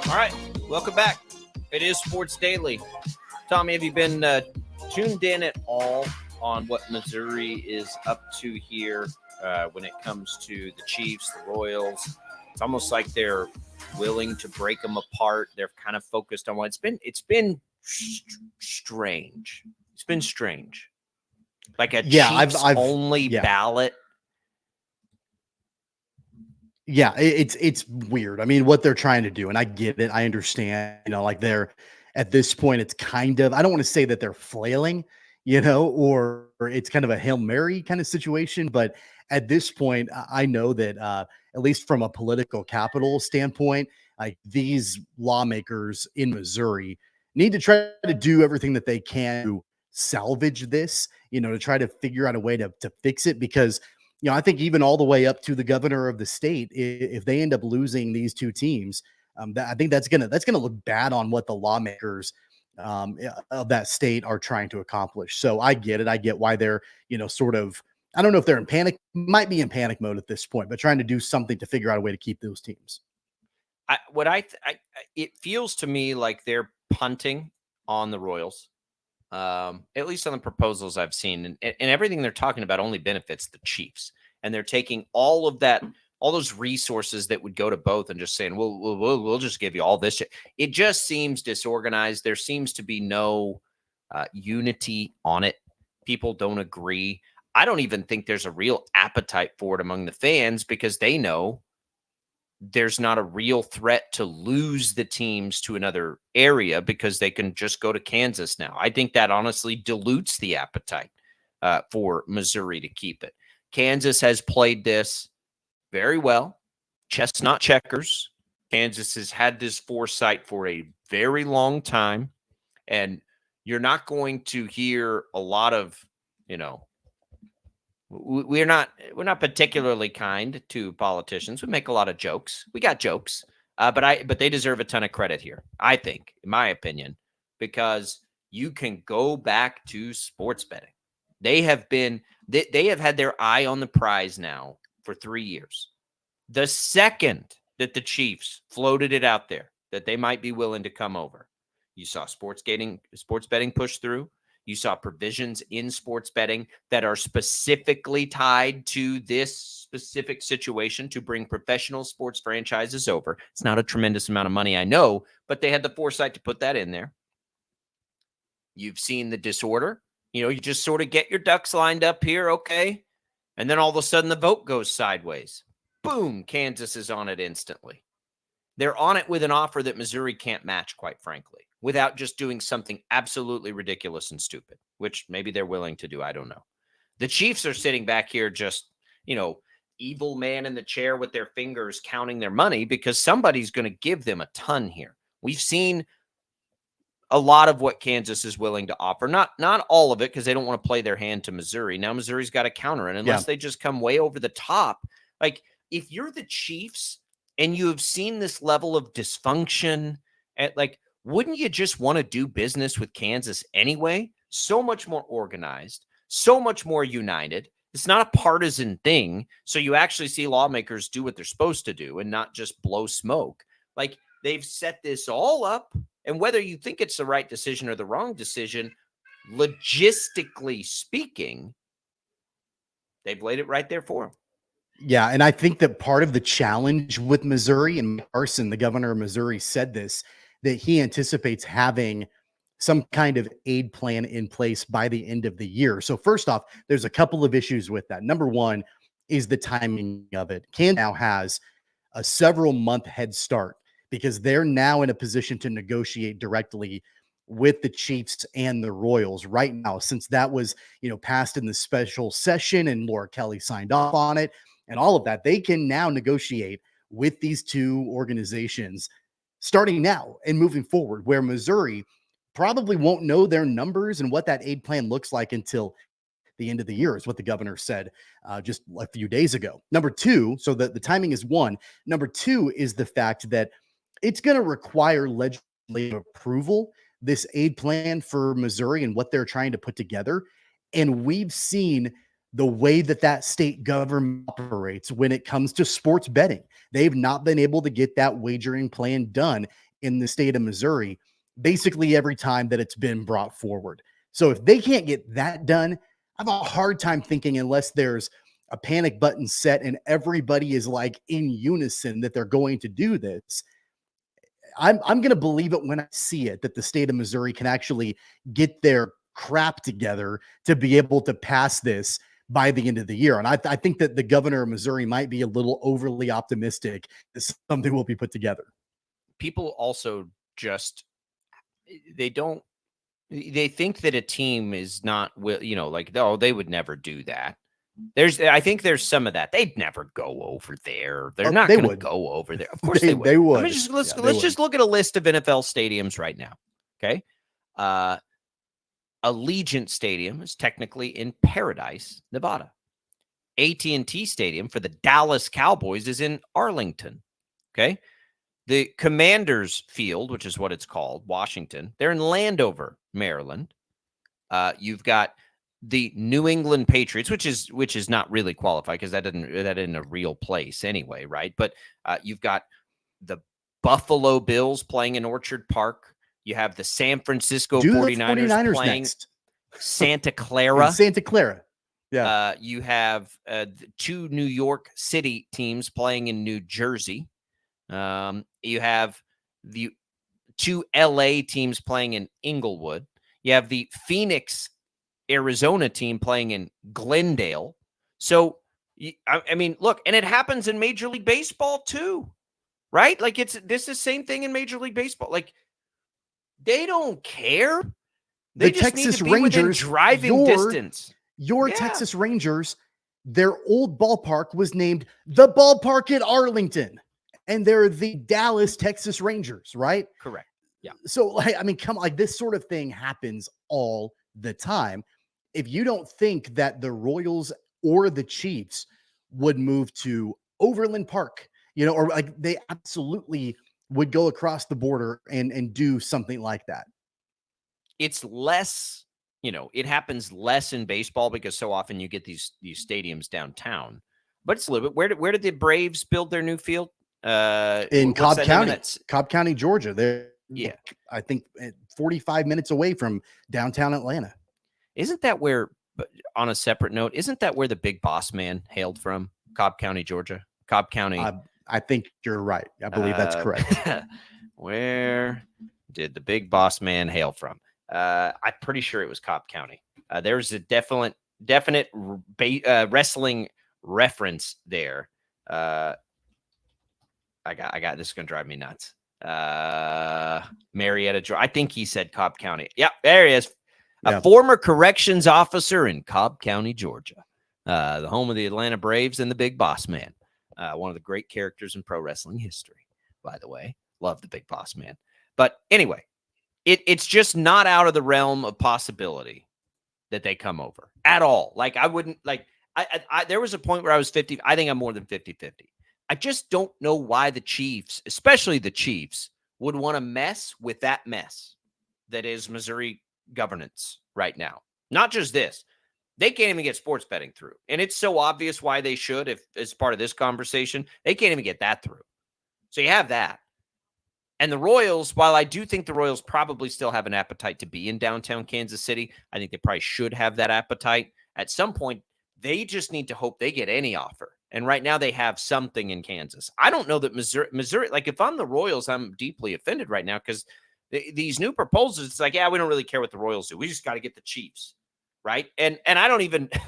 All right, welcome back. It is Sports Daily. Tommy, have you been tuned in at all on what Missouri is up to here when it comes to the Chiefs, the Royals? It's almost like they're willing to break them apart. They're kind of focused on what it's been strange. It's been strange. Like a Chiefs only ballot. Yeah, it's weird. I mean, what they're trying to do, and I get it. I understand, like they're at this point, it's kind of, I don't want to say that they're flailing, or it's kind of a Hail Mary kind of situation. But at this point, I know that at least from a political capital standpoint, like these lawmakers in Missouri need to try to do everything that they can to salvage this, to try to figure out a way to fix it, because I think even all the way up to the governor of the state, if they end up losing these two teams, I think that's gonna look bad on what the lawmakers of that state are trying to accomplish. So I get it. I get why they're sort of, I don't know if they're in panic, might be in panic mode at this point, but trying to do something to figure out a way to keep those teams. It feels to me like they're punting on the Royals. At least on the proposals I've seen, and everything they're talking about only benefits the Chiefs, and they're taking all those resources that would go to both and just saying, we'll just give you all this shit. It just seems disorganized. There seems to be no unity on it. People don't agree. I don't even think there's a real appetite for it among the fans, because they know there's not a real threat to lose the teams to another area because they can just go to Kansas now. I think that honestly dilutes the appetite for Missouri to keep it. Kansas has played this very well. Chestnut checkers. Kansas has had this foresight for a very long time. And you're not going to hear a lot of, we're not particularly kind to politicians. We make a lot of jokes. We got jokes, but they deserve a ton of credit here, I think, in my opinion, because you can go back to sports betting. They have had their eye on the prize now for 3 years. The second that the Chiefs floated it out there that they might be willing to come over. You saw sports betting push through. You saw provisions in sports betting that are specifically tied to this specific situation to bring professional sports franchises over. It's not a tremendous amount of money, I know, but they had the foresight to put that in there. You've seen the disorder. You just sort of get your ducks lined up here, okay? And then all of a sudden the vote goes sideways. Boom, Kansas is on it instantly. They're on it with an offer that Missouri can't match, quite frankly, without just doing something absolutely ridiculous and stupid, which maybe they're willing to do. I don't know. The Chiefs are sitting back here just, evil man in the chair with their fingers counting their money because somebody's going to give them a ton here. We've seen a lot of what Kansas is willing to offer. Not all of it, because they don't want to play their hand to Missouri. Now Missouri's got to counter it unless they just come way over the top. Like, if you're the Chiefs and you have seen this level of dysfunction, wouldn't you just want to do business with Kansas anyway? So much more organized, so much more united. It's not a partisan thing. So you actually see lawmakers do what they're supposed to do and not just blow smoke. Like, they've set this all up. And whether you think it's the right decision or the wrong decision, logistically speaking, they've laid it right there for them. Yeah, and I think that part of the challenge with Missouri, and Carson, the governor of Missouri, said this, that he anticipates having some kind of aid plan in place by the end of the year. So first off, there's a couple of issues with that. Number one is the timing of it. Kansas now has a several month head start because they're now in a position to negotiate directly with the Chiefs and the Royals right now, since that was, passed in the special session and Laura Kelly signed off on it and all of that. They can now negotiate with these two organizations starting now and moving forward, where Missouri probably won't know their numbers and what that aid plan looks like until the end of the year, is what the governor said just a few days ago. Number two, so the timing is one. Number two is the fact that it's going to require legislative approval, this aid plan for Missouri and what they're trying to put together. And we've seen the way that state government operates when it comes to sports betting. They've not been able to get that wagering plan done in the state of Missouri basically every time that it's been brought forward. So if they can't get that done, I have a hard time thinking, unless there's a panic button set and everybody is like in unison that they're going to do this, I'm going to believe it when I see it, that the state of Missouri can actually get their crap together to be able to pass this by the end of the year. And I think that the governor of Missouri might be a little overly optimistic that something will be put together. People also just, they think that a team is not, they would never do that. I think there's some of that. They'd never go over there. They're not going to go over there. Of course they would. They would. Let's just look at a list of NFL stadiums right now. Okay. Allegiant Stadium is technically in Paradise, Nevada. AT&T Stadium for the Dallas Cowboys is in Arlington. Okay. The Commanders Field, which is what it's called, Washington, they're in Landover, Maryland. You've got the New England Patriots, which is not really qualified because that isn't a real place anyway, right? But you've got the Buffalo Bills playing in Orchard Park. You have the San Francisco 49ers playing next. Santa Clara. Santa Clara. Yeah. You have two New York City teams playing in New Jersey. You have the two LA teams playing in Inglewood. You have the Phoenix, Arizona team playing in Glendale. So, I mean, look, and it happens in Major League Baseball too, right? Like this is the same thing in Major League Baseball. Like, they don't care. They just Texas need to be Rangers, within driving distance. Your Texas Rangers, their old ballpark was named the Ballpark at Arlington, and they're the Dallas Texas Rangers, right? Correct. Yeah. So, I mean, come on, like, this sort of thing happens all the time. If you don't think that the Royals or the Chiefs would move to Overland Park, or like they absolutely would go across the border and do something like that. It's less, it happens less in baseball because so often you get these stadiums downtown. But it's a little bit. Where did the Braves build their new field? In what's Cobb that name of County, that Cobb County, Georgia. They're, Yeah. I think, 45 minutes away from downtown Atlanta. Isn't that where, on a separate note, isn't that where the Big Boss Man hailed from? Cobb County, Georgia. Cobb County. I think you're right. I believe that's correct. Where did the Big Boss Man hail from? I'm pretty sure it was Cobb County. There's a definite wrestling reference there. I got this is gonna drive me nuts. Marietta, Georgia. I think he said Cobb County. Yep, there he is. A former corrections officer in Cobb County, Georgia, the home of the Atlanta Braves and the Big Boss Man. One of the great characters in pro wrestling history, by the way. Love the Big Boss Man. But anyway, it's just not out of the realm of possibility that they come over at all. Like, I wouldn't, like, I there was a point where I was 50. I think I'm more than 50-50. I just don't know why the Chiefs, especially the Chiefs, would want to mess with that mess that is Missouri governance right now. Not just this. They can't even get sports betting through. And it's so obvious why they should, if as part of this conversation, they can't even get that through. So you have that. And the Royals, while I do think the Royals probably still have an appetite to be in downtown Kansas City, I think they probably should have that appetite. At some point, they just need to hope they get any offer. And right now they have something in Kansas. I don't know that Missouri, like if I'm the Royals, I'm deeply offended right now because these new proposals, it's like, yeah, we don't really care what the Royals do. We just got to get the Chiefs, right? And I don't even, I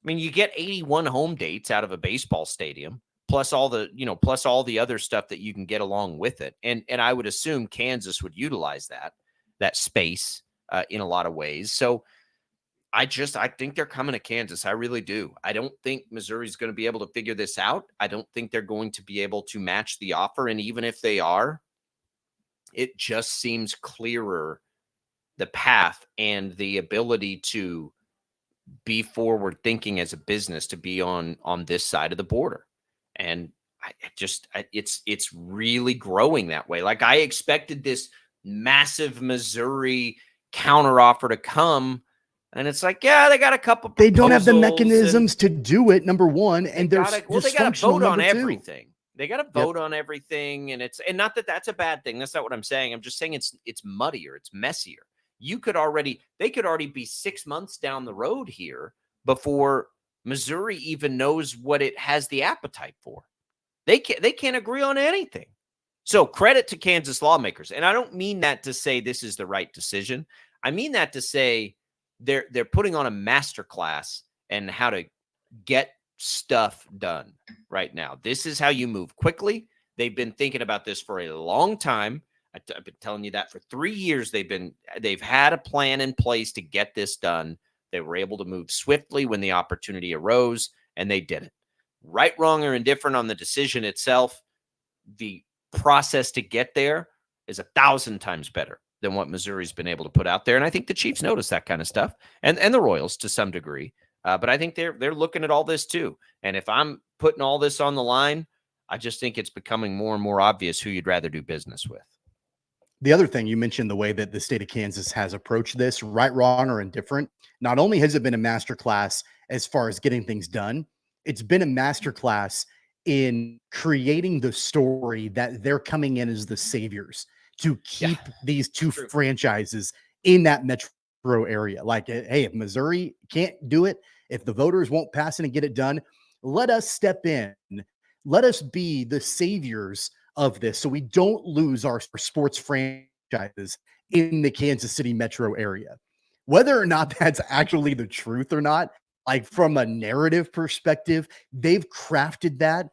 mean, you get 81 home dates out of a baseball stadium, plus all the other stuff that you can get along with it. And I would assume Kansas would utilize that space in a lot of ways. So I think they're coming to Kansas. I really do. I don't think Missouri's going to be able to figure this out. I don't think they're going to be able to match the offer. And even if they are, it just seems clearer the path and the ability to be forward thinking as a business to be on this side of the border. And it's really growing that way. Like I expected this massive Missouri counteroffer to come. And it's like, yeah, they got a couple. They don't have the mechanisms to do it. Number one, and they got to vote on everything. They got to vote on everything, and not that that's a bad thing. That's not what I'm saying. I'm just saying it's muddier, it's messier. They could already be 6 months down the road here before Missouri even knows what it has the appetite for. They can't agree on anything. So credit to Kansas lawmakers, and I don't mean that to say this is the right decision. I mean that to say they're putting on a masterclass in how to get stuff done right now. This is how you move quickly. They've been thinking about this for a long time. I've been telling you that for 3 years. They've had a plan in place to get this done. They were able to move swiftly when the opportunity arose, and they did it. Right, wrong, or indifferent on the decision itself, the process to get there is 1,000 times better than what Missouri's been able to put out there. And I think the Chiefs notice that kind of stuff, and the Royals to some degree. But I think they're looking at all this too. And if I'm putting all this on the line, I just think it's becoming more and more obvious who you'd rather do business with. The other thing you mentioned, the way that the state of Kansas has approached this, right, wrong, or indifferent. Not only has it been a masterclass as far as getting things done, it's been a masterclass in creating the story that they're coming in as the saviors to keep these two franchises in that metro area. Like, hey, if Missouri can't do it, if the voters won't pass it and get it done, let us step in. Let us be the saviors of this so we don't lose our sports franchises in the Kansas City metro area. Whether or not that's actually the truth or not, like from a narrative perspective, they've crafted that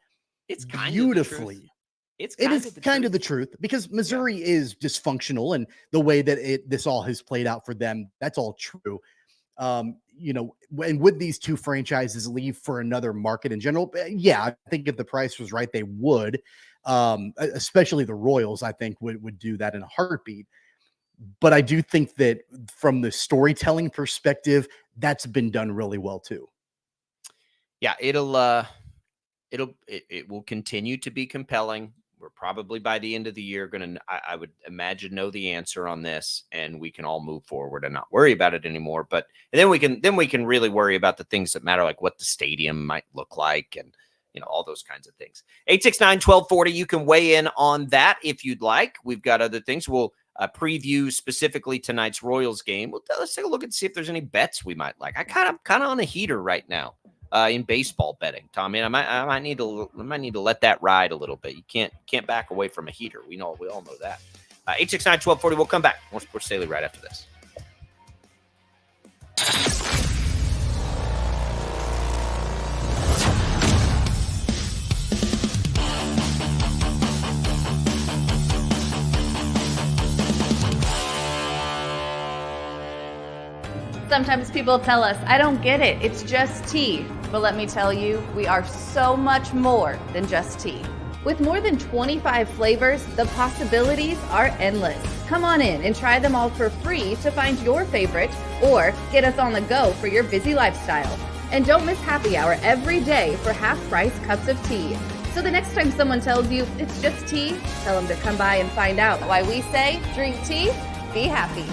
beautifully. It is kind of the truth because Missouri is dysfunctional, and the way that this all has played out for them, that's all true. And would these two franchises leave for another market in general? Yeah, I think if the price was right, they would. Especially the Royals, I think would do that in a heartbeat. But I do think that from the storytelling perspective, that's been done really well too. Yeah, it will continue to be compelling. We're probably by the end of the year I would imagine, know the answer on this, and we can all move forward and not worry about it anymore. But then we can really worry about the things that matter, like what the stadium might look like, and all those kinds of things. 869-1240. You can weigh in on that if you'd like. We've got other things. We'll preview specifically tonight's Royals game. Let's take a look and see if there's any bets we might like. I kind of on a heater right now in baseball betting, Tommy. And I might need to let that ride a little bit. You can't back away from a heater. We all know that. 869-1240. We'll come back. More Sports Daily right after this. Sometimes people tell us, I don't get it, it's just tea. But let me tell you, we are so much more than just tea. With more than 25 flavors, the possibilities are endless. Come on in and try them all for free to find your favorite or get us on the go for your busy lifestyle. And don't miss happy hour every day for half-price cups of tea. So the next time someone tells you it's just tea, tell them to come by and find out why we say drink tea, be happy.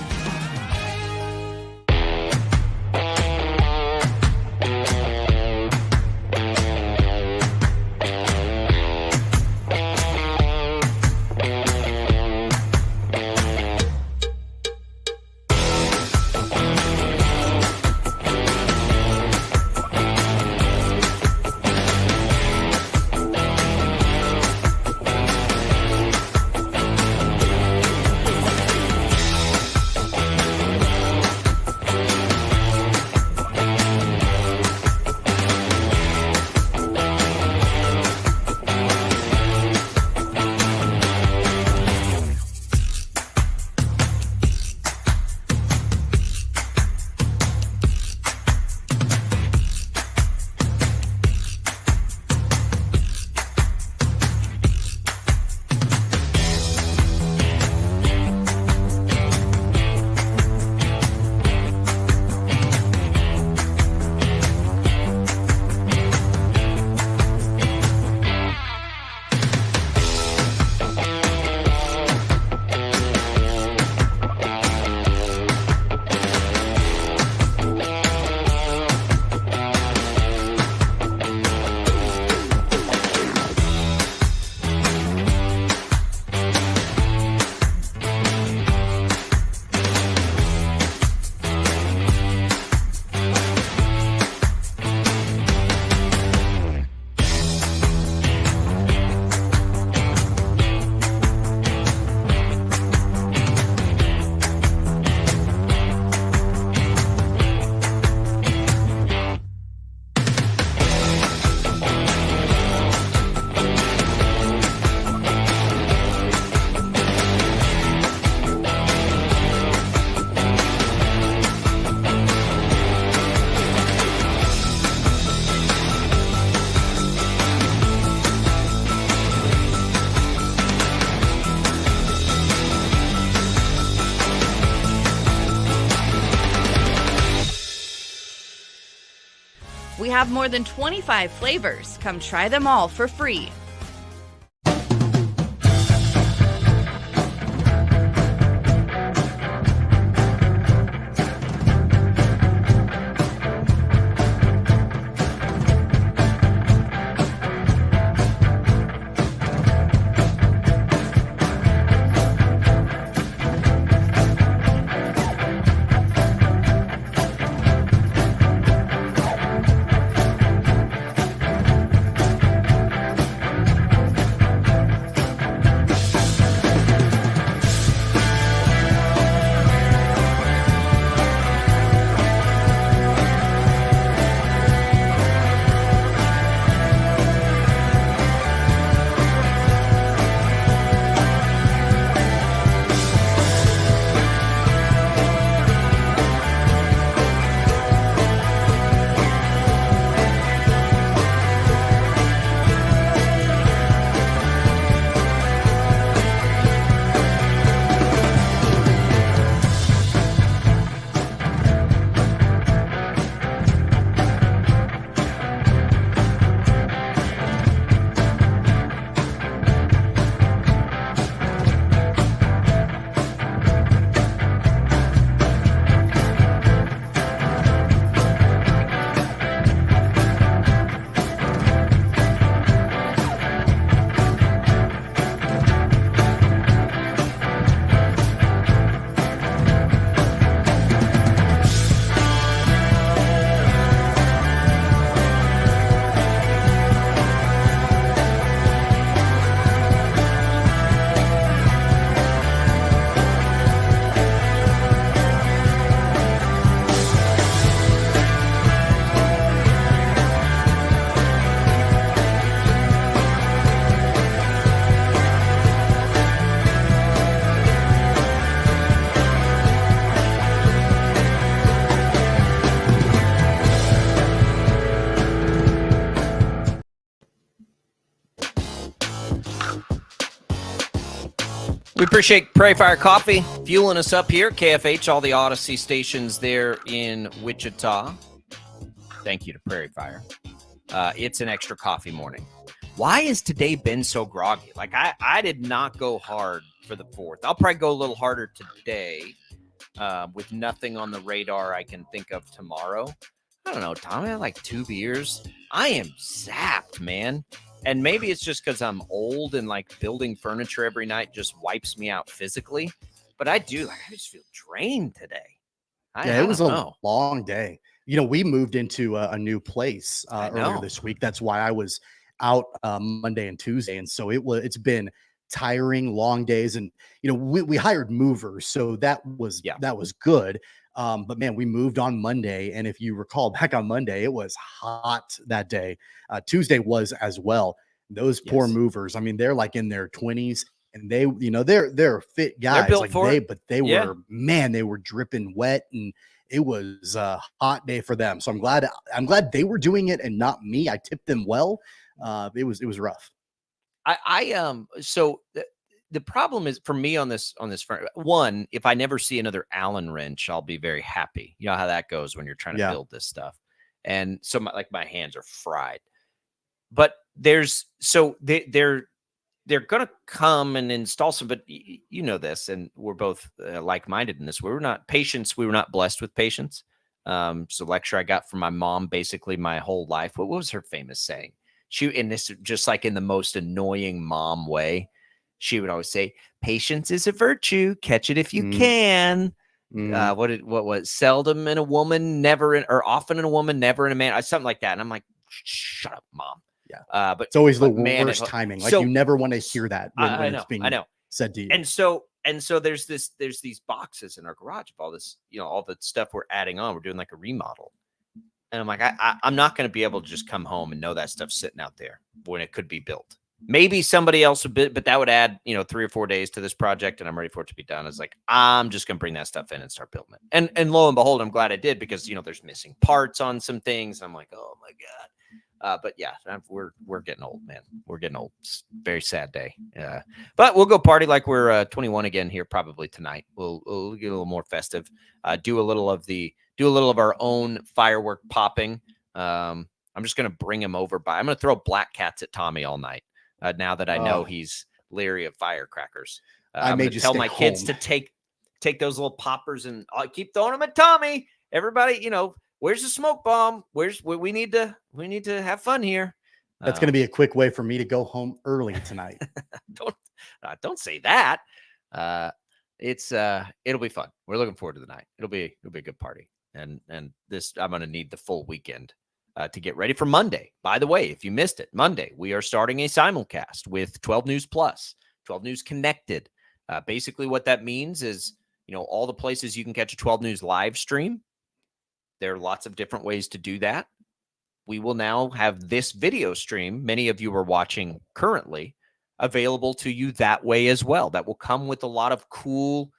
We have more than 25 flavors. Come try them all for free. We appreciate Prairie Fire Coffee fueling us up here. KFH, all the Odyssey stations there in Wichita. Thank you to Prairie Fire. It's an extra coffee morning. Why has today been so groggy? Like, I did not go hard for the 4th. I'll probably go a little harder today with nothing on the radar I can think of tomorrow. I don't know, Tom, I had like 2 beers. I am zapped, man. And maybe it's just because I'm old and like building furniture every night just wipes me out physically. But I just feel drained today. It was a long day. We moved into a new place earlier this week. That's why I was out Monday and Tuesday. And so it's been tiring, long days. And, we hired movers. So that was good. But man, we moved on Monday. And if you recall back on Monday, it was hot that day. Tuesday was as well. Those poor movers. I mean, they're like in their 20s and they're fit guys. They're built for it. But they were dripping wet, and it was a hot day for them. So I'm glad they were doing it and not me. I tipped them well. It was rough. So the problem is for me on this front. One, if I never see another Allen wrench, I'll be very happy. You know how that goes when you're trying to build this stuff. And so my hands are fried. But they're going to come and install some, but you know this, and we're both like-minded in this. We were not blessed with patience. So lecture I got from my mom basically my whole life. What was her famous saying? And this just like in the most annoying mom way, she would always say, patience is a virtue. Catch it if you can. What was seldom in a woman, or often in a woman, never in a man, something like that. And I'm like, shut up, mom. Yeah. But it's always the worst timing. Like, you never want to hear that when it's being said to you. And so there's these boxes in our garage of all this, all the stuff we're adding on. We're doing like a remodel. And I'm like, I'm not going to be able to just come home and know that stuff's sitting out there when it could be built. Maybe somebody else would, but that would add, 3 or 4 days to this project, and I'm ready for it to be done. It's like, I'm just going to bring that stuff in and start building it. And lo and behold, I'm glad I did, because, there's missing parts on some things. I'm like, oh my God. But yeah, we're getting old, man. We're getting old. It's a very sad day. But we'll go party like we're 21 again here probably tonight. We'll get a little more festive. Do a little of our own firework popping. I'm just going to bring him over I'm going to throw black cats at Tommy all night. Now that I know he's leery of firecrackers, I'm going to tell my kids to take those little poppers, and I'll keep throwing them at Tommy. Everybody, where's the smoke bomb? We need to have fun here. That's going to be a quick way for me to go home early tonight. Don't say that. It'll be fun. We're looking forward to the night. It'll be a good party. And this, I'm going to need the full weekend to get ready for Monday. By the way, if you missed it, Monday, we are starting a simulcast with 12 News Plus, 12 News Connected. Basically what that means is, all the places you can catch a 12 News live stream. There are lots of different ways to do that. We will now have this video stream, many of you are watching currently, available to you that way as well. That will come with a lot of cool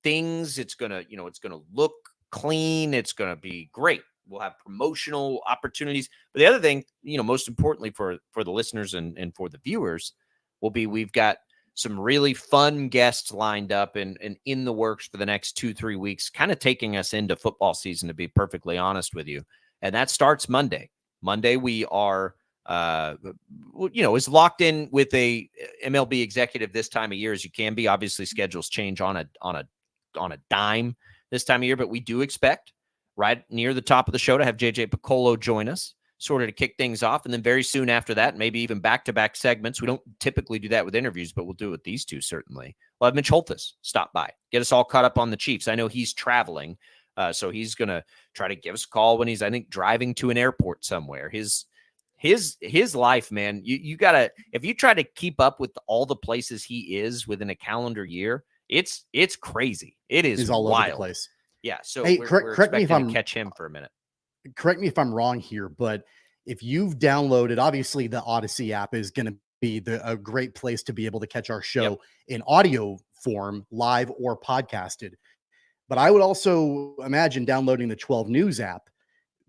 things. It's going to look clean. It's going to be great. We'll have promotional opportunities. But the other thing, most importantly for the listeners and for the viewers, will be we've got some really fun guests lined up and in the works for the next 2-3 weeks, kind of taking us into football season, to be perfectly honest with you. And that starts Monday. Monday, we are, is locked in with a MLB executive this time of year as you can be. Obviously, schedules change on a dime this time of year, but we do expect right near the top of the show to have JJ Piccolo join us, sort of to kick things off. And then very soon after that, maybe even back-to-back segments. We don't typically do that with interviews, but we'll do it with these two, certainly. We'll have Mitch Holthus stop by, get us all caught up on the Chiefs. I know he's traveling, so he's going to try to give us a call when he's, I think, driving to an airport somewhere. His life, man, you got to, if you try to keep up with all the places he is within a calendar year, it's crazy. It is He's all wild. over the place. Yeah, so hey, we're correct me if I'm catch him for a minute. Correct me if I'm wrong here, but if you've downloaded, obviously the Odyssey app is going to be a great place to be able to catch our show in audio form, live or podcasted. But I would also imagine downloading the 12 News app.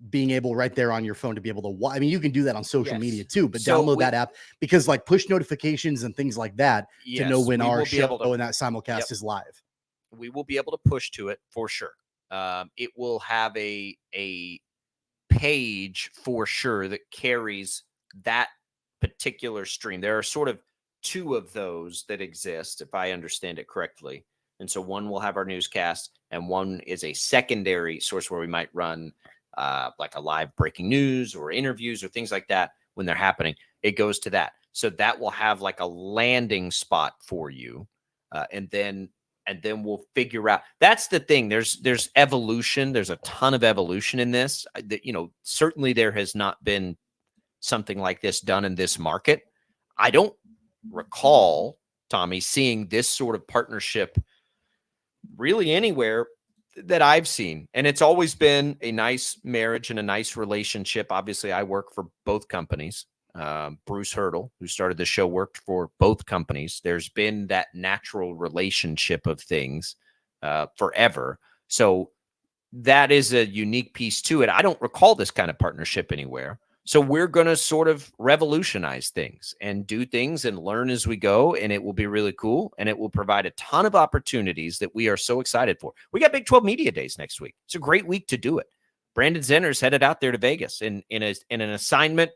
being able right there on your phone to be able to watch. I mean, you can do that on social media too, but So download that app because like push notifications and things like that to know when our show and that simulcast is live. We will be able to push to it for sure. It will have a page for sure that carries that particular stream. There are sort of two of those that exist, if I understand it correctly. And so one will have our newscast, and one is a secondary source where we might run like a live breaking news or interviews or things like that when they're happening. It goes to that. So that will have like a landing spot for you. And then we'll figure out. That's the thing. There's evolution. There's a ton of evolution in this. Certainly there has not been something like this done in this market. I don't recall, Tommy, seeing this sort of partnership really anywhere that I've seen. And it's always been a nice marriage and a nice relationship. Obviously, I work for both companies. Bruce Hurdle, who started the show, worked for both companies. There's been that natural relationship of things forever. So that is a unique piece to it. I don't recall this kind of partnership anywhere. So we're going to sort of revolutionize things and do things and learn as we go. And it will be really cool. And it will provide a ton of opportunities that we are so excited for. We got Big 12 Media Days next week. It's a great week to do it. Brandon Zenner's headed out there to Vegas in an assignment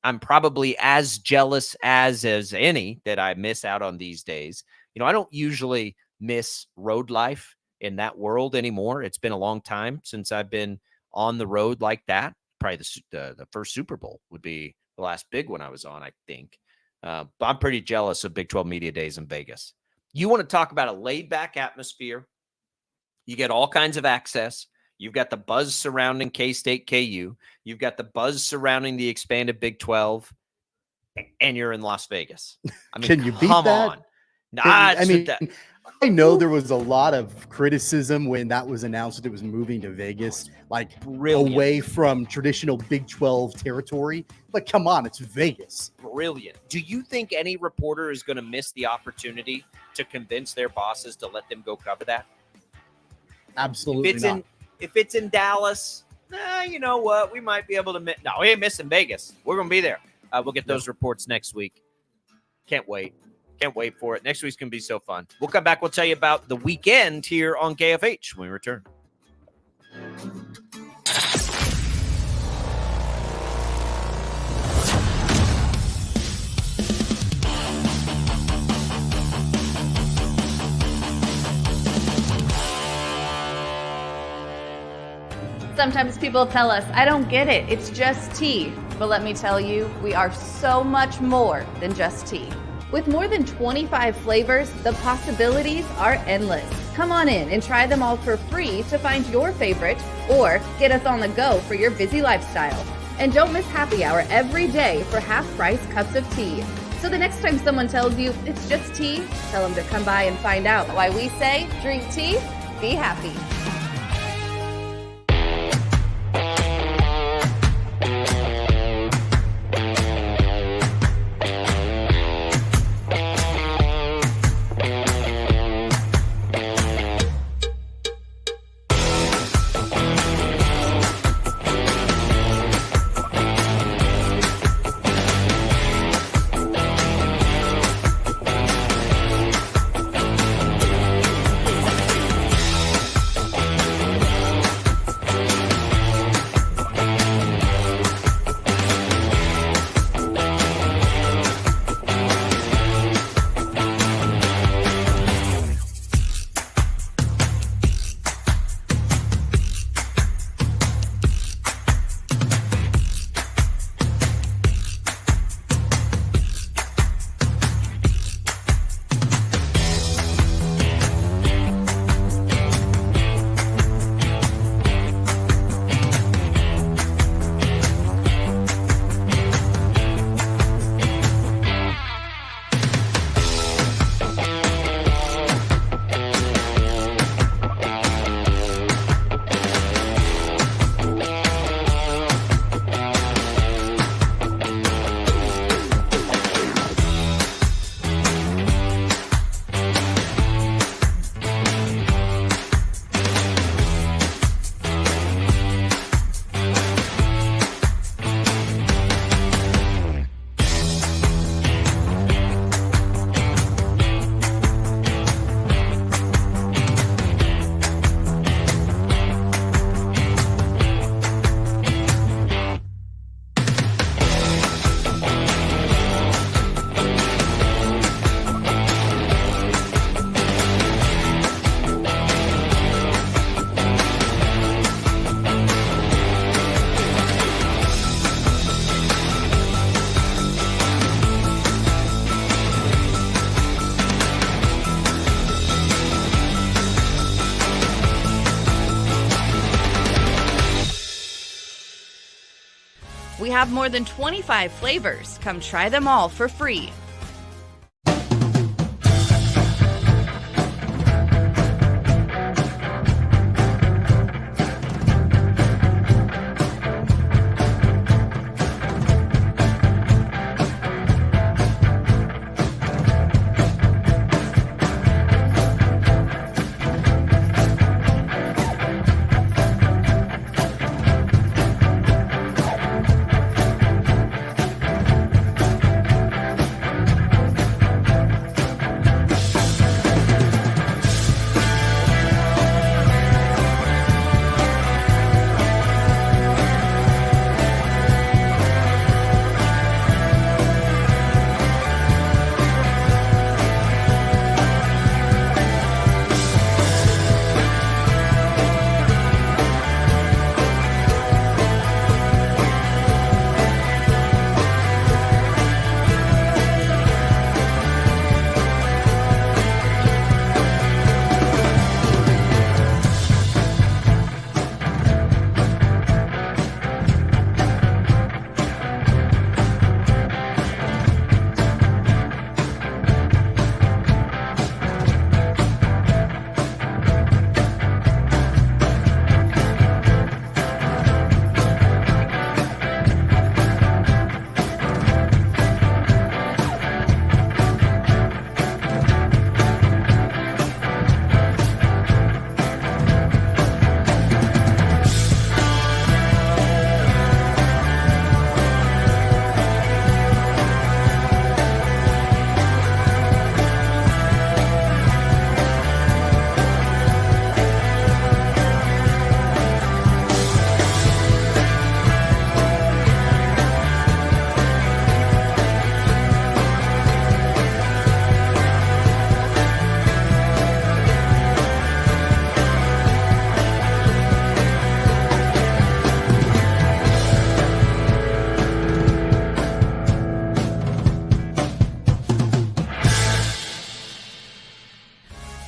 I'm probably as jealous as any that I miss out on these days. I don't usually miss road life in that world anymore. It's been a long time since I've been on the road like that. Probably the first Super Bowl would be the last big one I was on, I think. But I'm pretty jealous of Big 12 Media Days in Vegas. You want to talk about a laid-back atmosphere. You get all kinds of access. You've got the buzz surrounding K-State, KU. You've got the buzz surrounding the expanded Big 12, and you're in Las Vegas. I mean, can you beat that? I know there was a lot of criticism when that was announced that it was moving to Vegas, like away from traditional Big 12 territory. But come on, it's Vegas. Brilliant. Do you think any reporter is going to miss the opportunity to convince their bosses to let them go cover that? Absolutely not. If it's in Dallas, you know what? We might be able to miss. No, we ain't missing Vegas. We're going to be there. We'll get those reports next week. Can't wait. Can't wait for it. Next week's going to be so fun. We'll come back. We'll tell you about the weekend here on KFH when we return. Sometimes people tell us, I don't get it, it's just tea. But let me tell you, we are so much more than just tea. With more than 25 flavors, the possibilities are endless. Come on in and try them all for free to find your favorite or get us on the go for your busy lifestyle. And don't miss happy hour every day for half-price cups of tea. So the next time someone tells you it's just tea, tell them to come by and find out why we say drink tea, be happy. We have more than 25 flavors. Come try them all for free.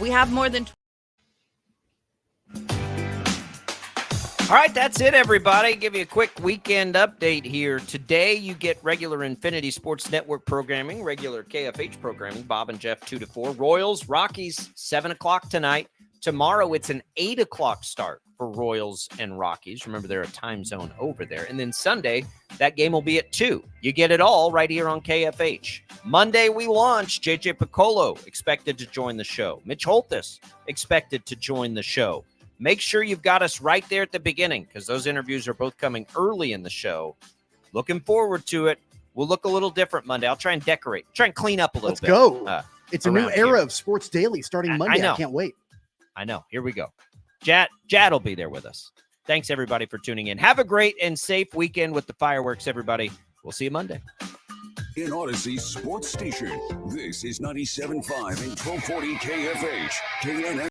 We have more than... All right, that's it, everybody. Give you a quick weekend update here. Today, you get regular Infinity Sports Network programming, regular KFH programming, Bob and Jeff 2 to 4. Royals, Rockies, 7 o'clock tonight. Tomorrow, it's an 8 o'clock start for Royals and Rockies. Remember, they're a time zone over there. And then Sunday, that game will be at 2. You get it all right here on KFH. Monday, we launch. JJ Piccolo expected to join the show. Mitch Holthus expected to join the show. Make sure you've got us right there at the beginning because those interviews are both coming early in the show. Looking forward to it. We'll look a little different Monday. I'll try and decorate, try and clean up a little bit. Let's go. It's a new era here of Sports Daily starting Monday. I can't wait. I know. Here we go. Jad will be there with us. Thanks, everybody, for tuning in. Have a great and safe weekend with the fireworks, everybody. We'll see you Monday. In Odyssey Sports Station, this is 97.5 and 1240 KFH. KNN.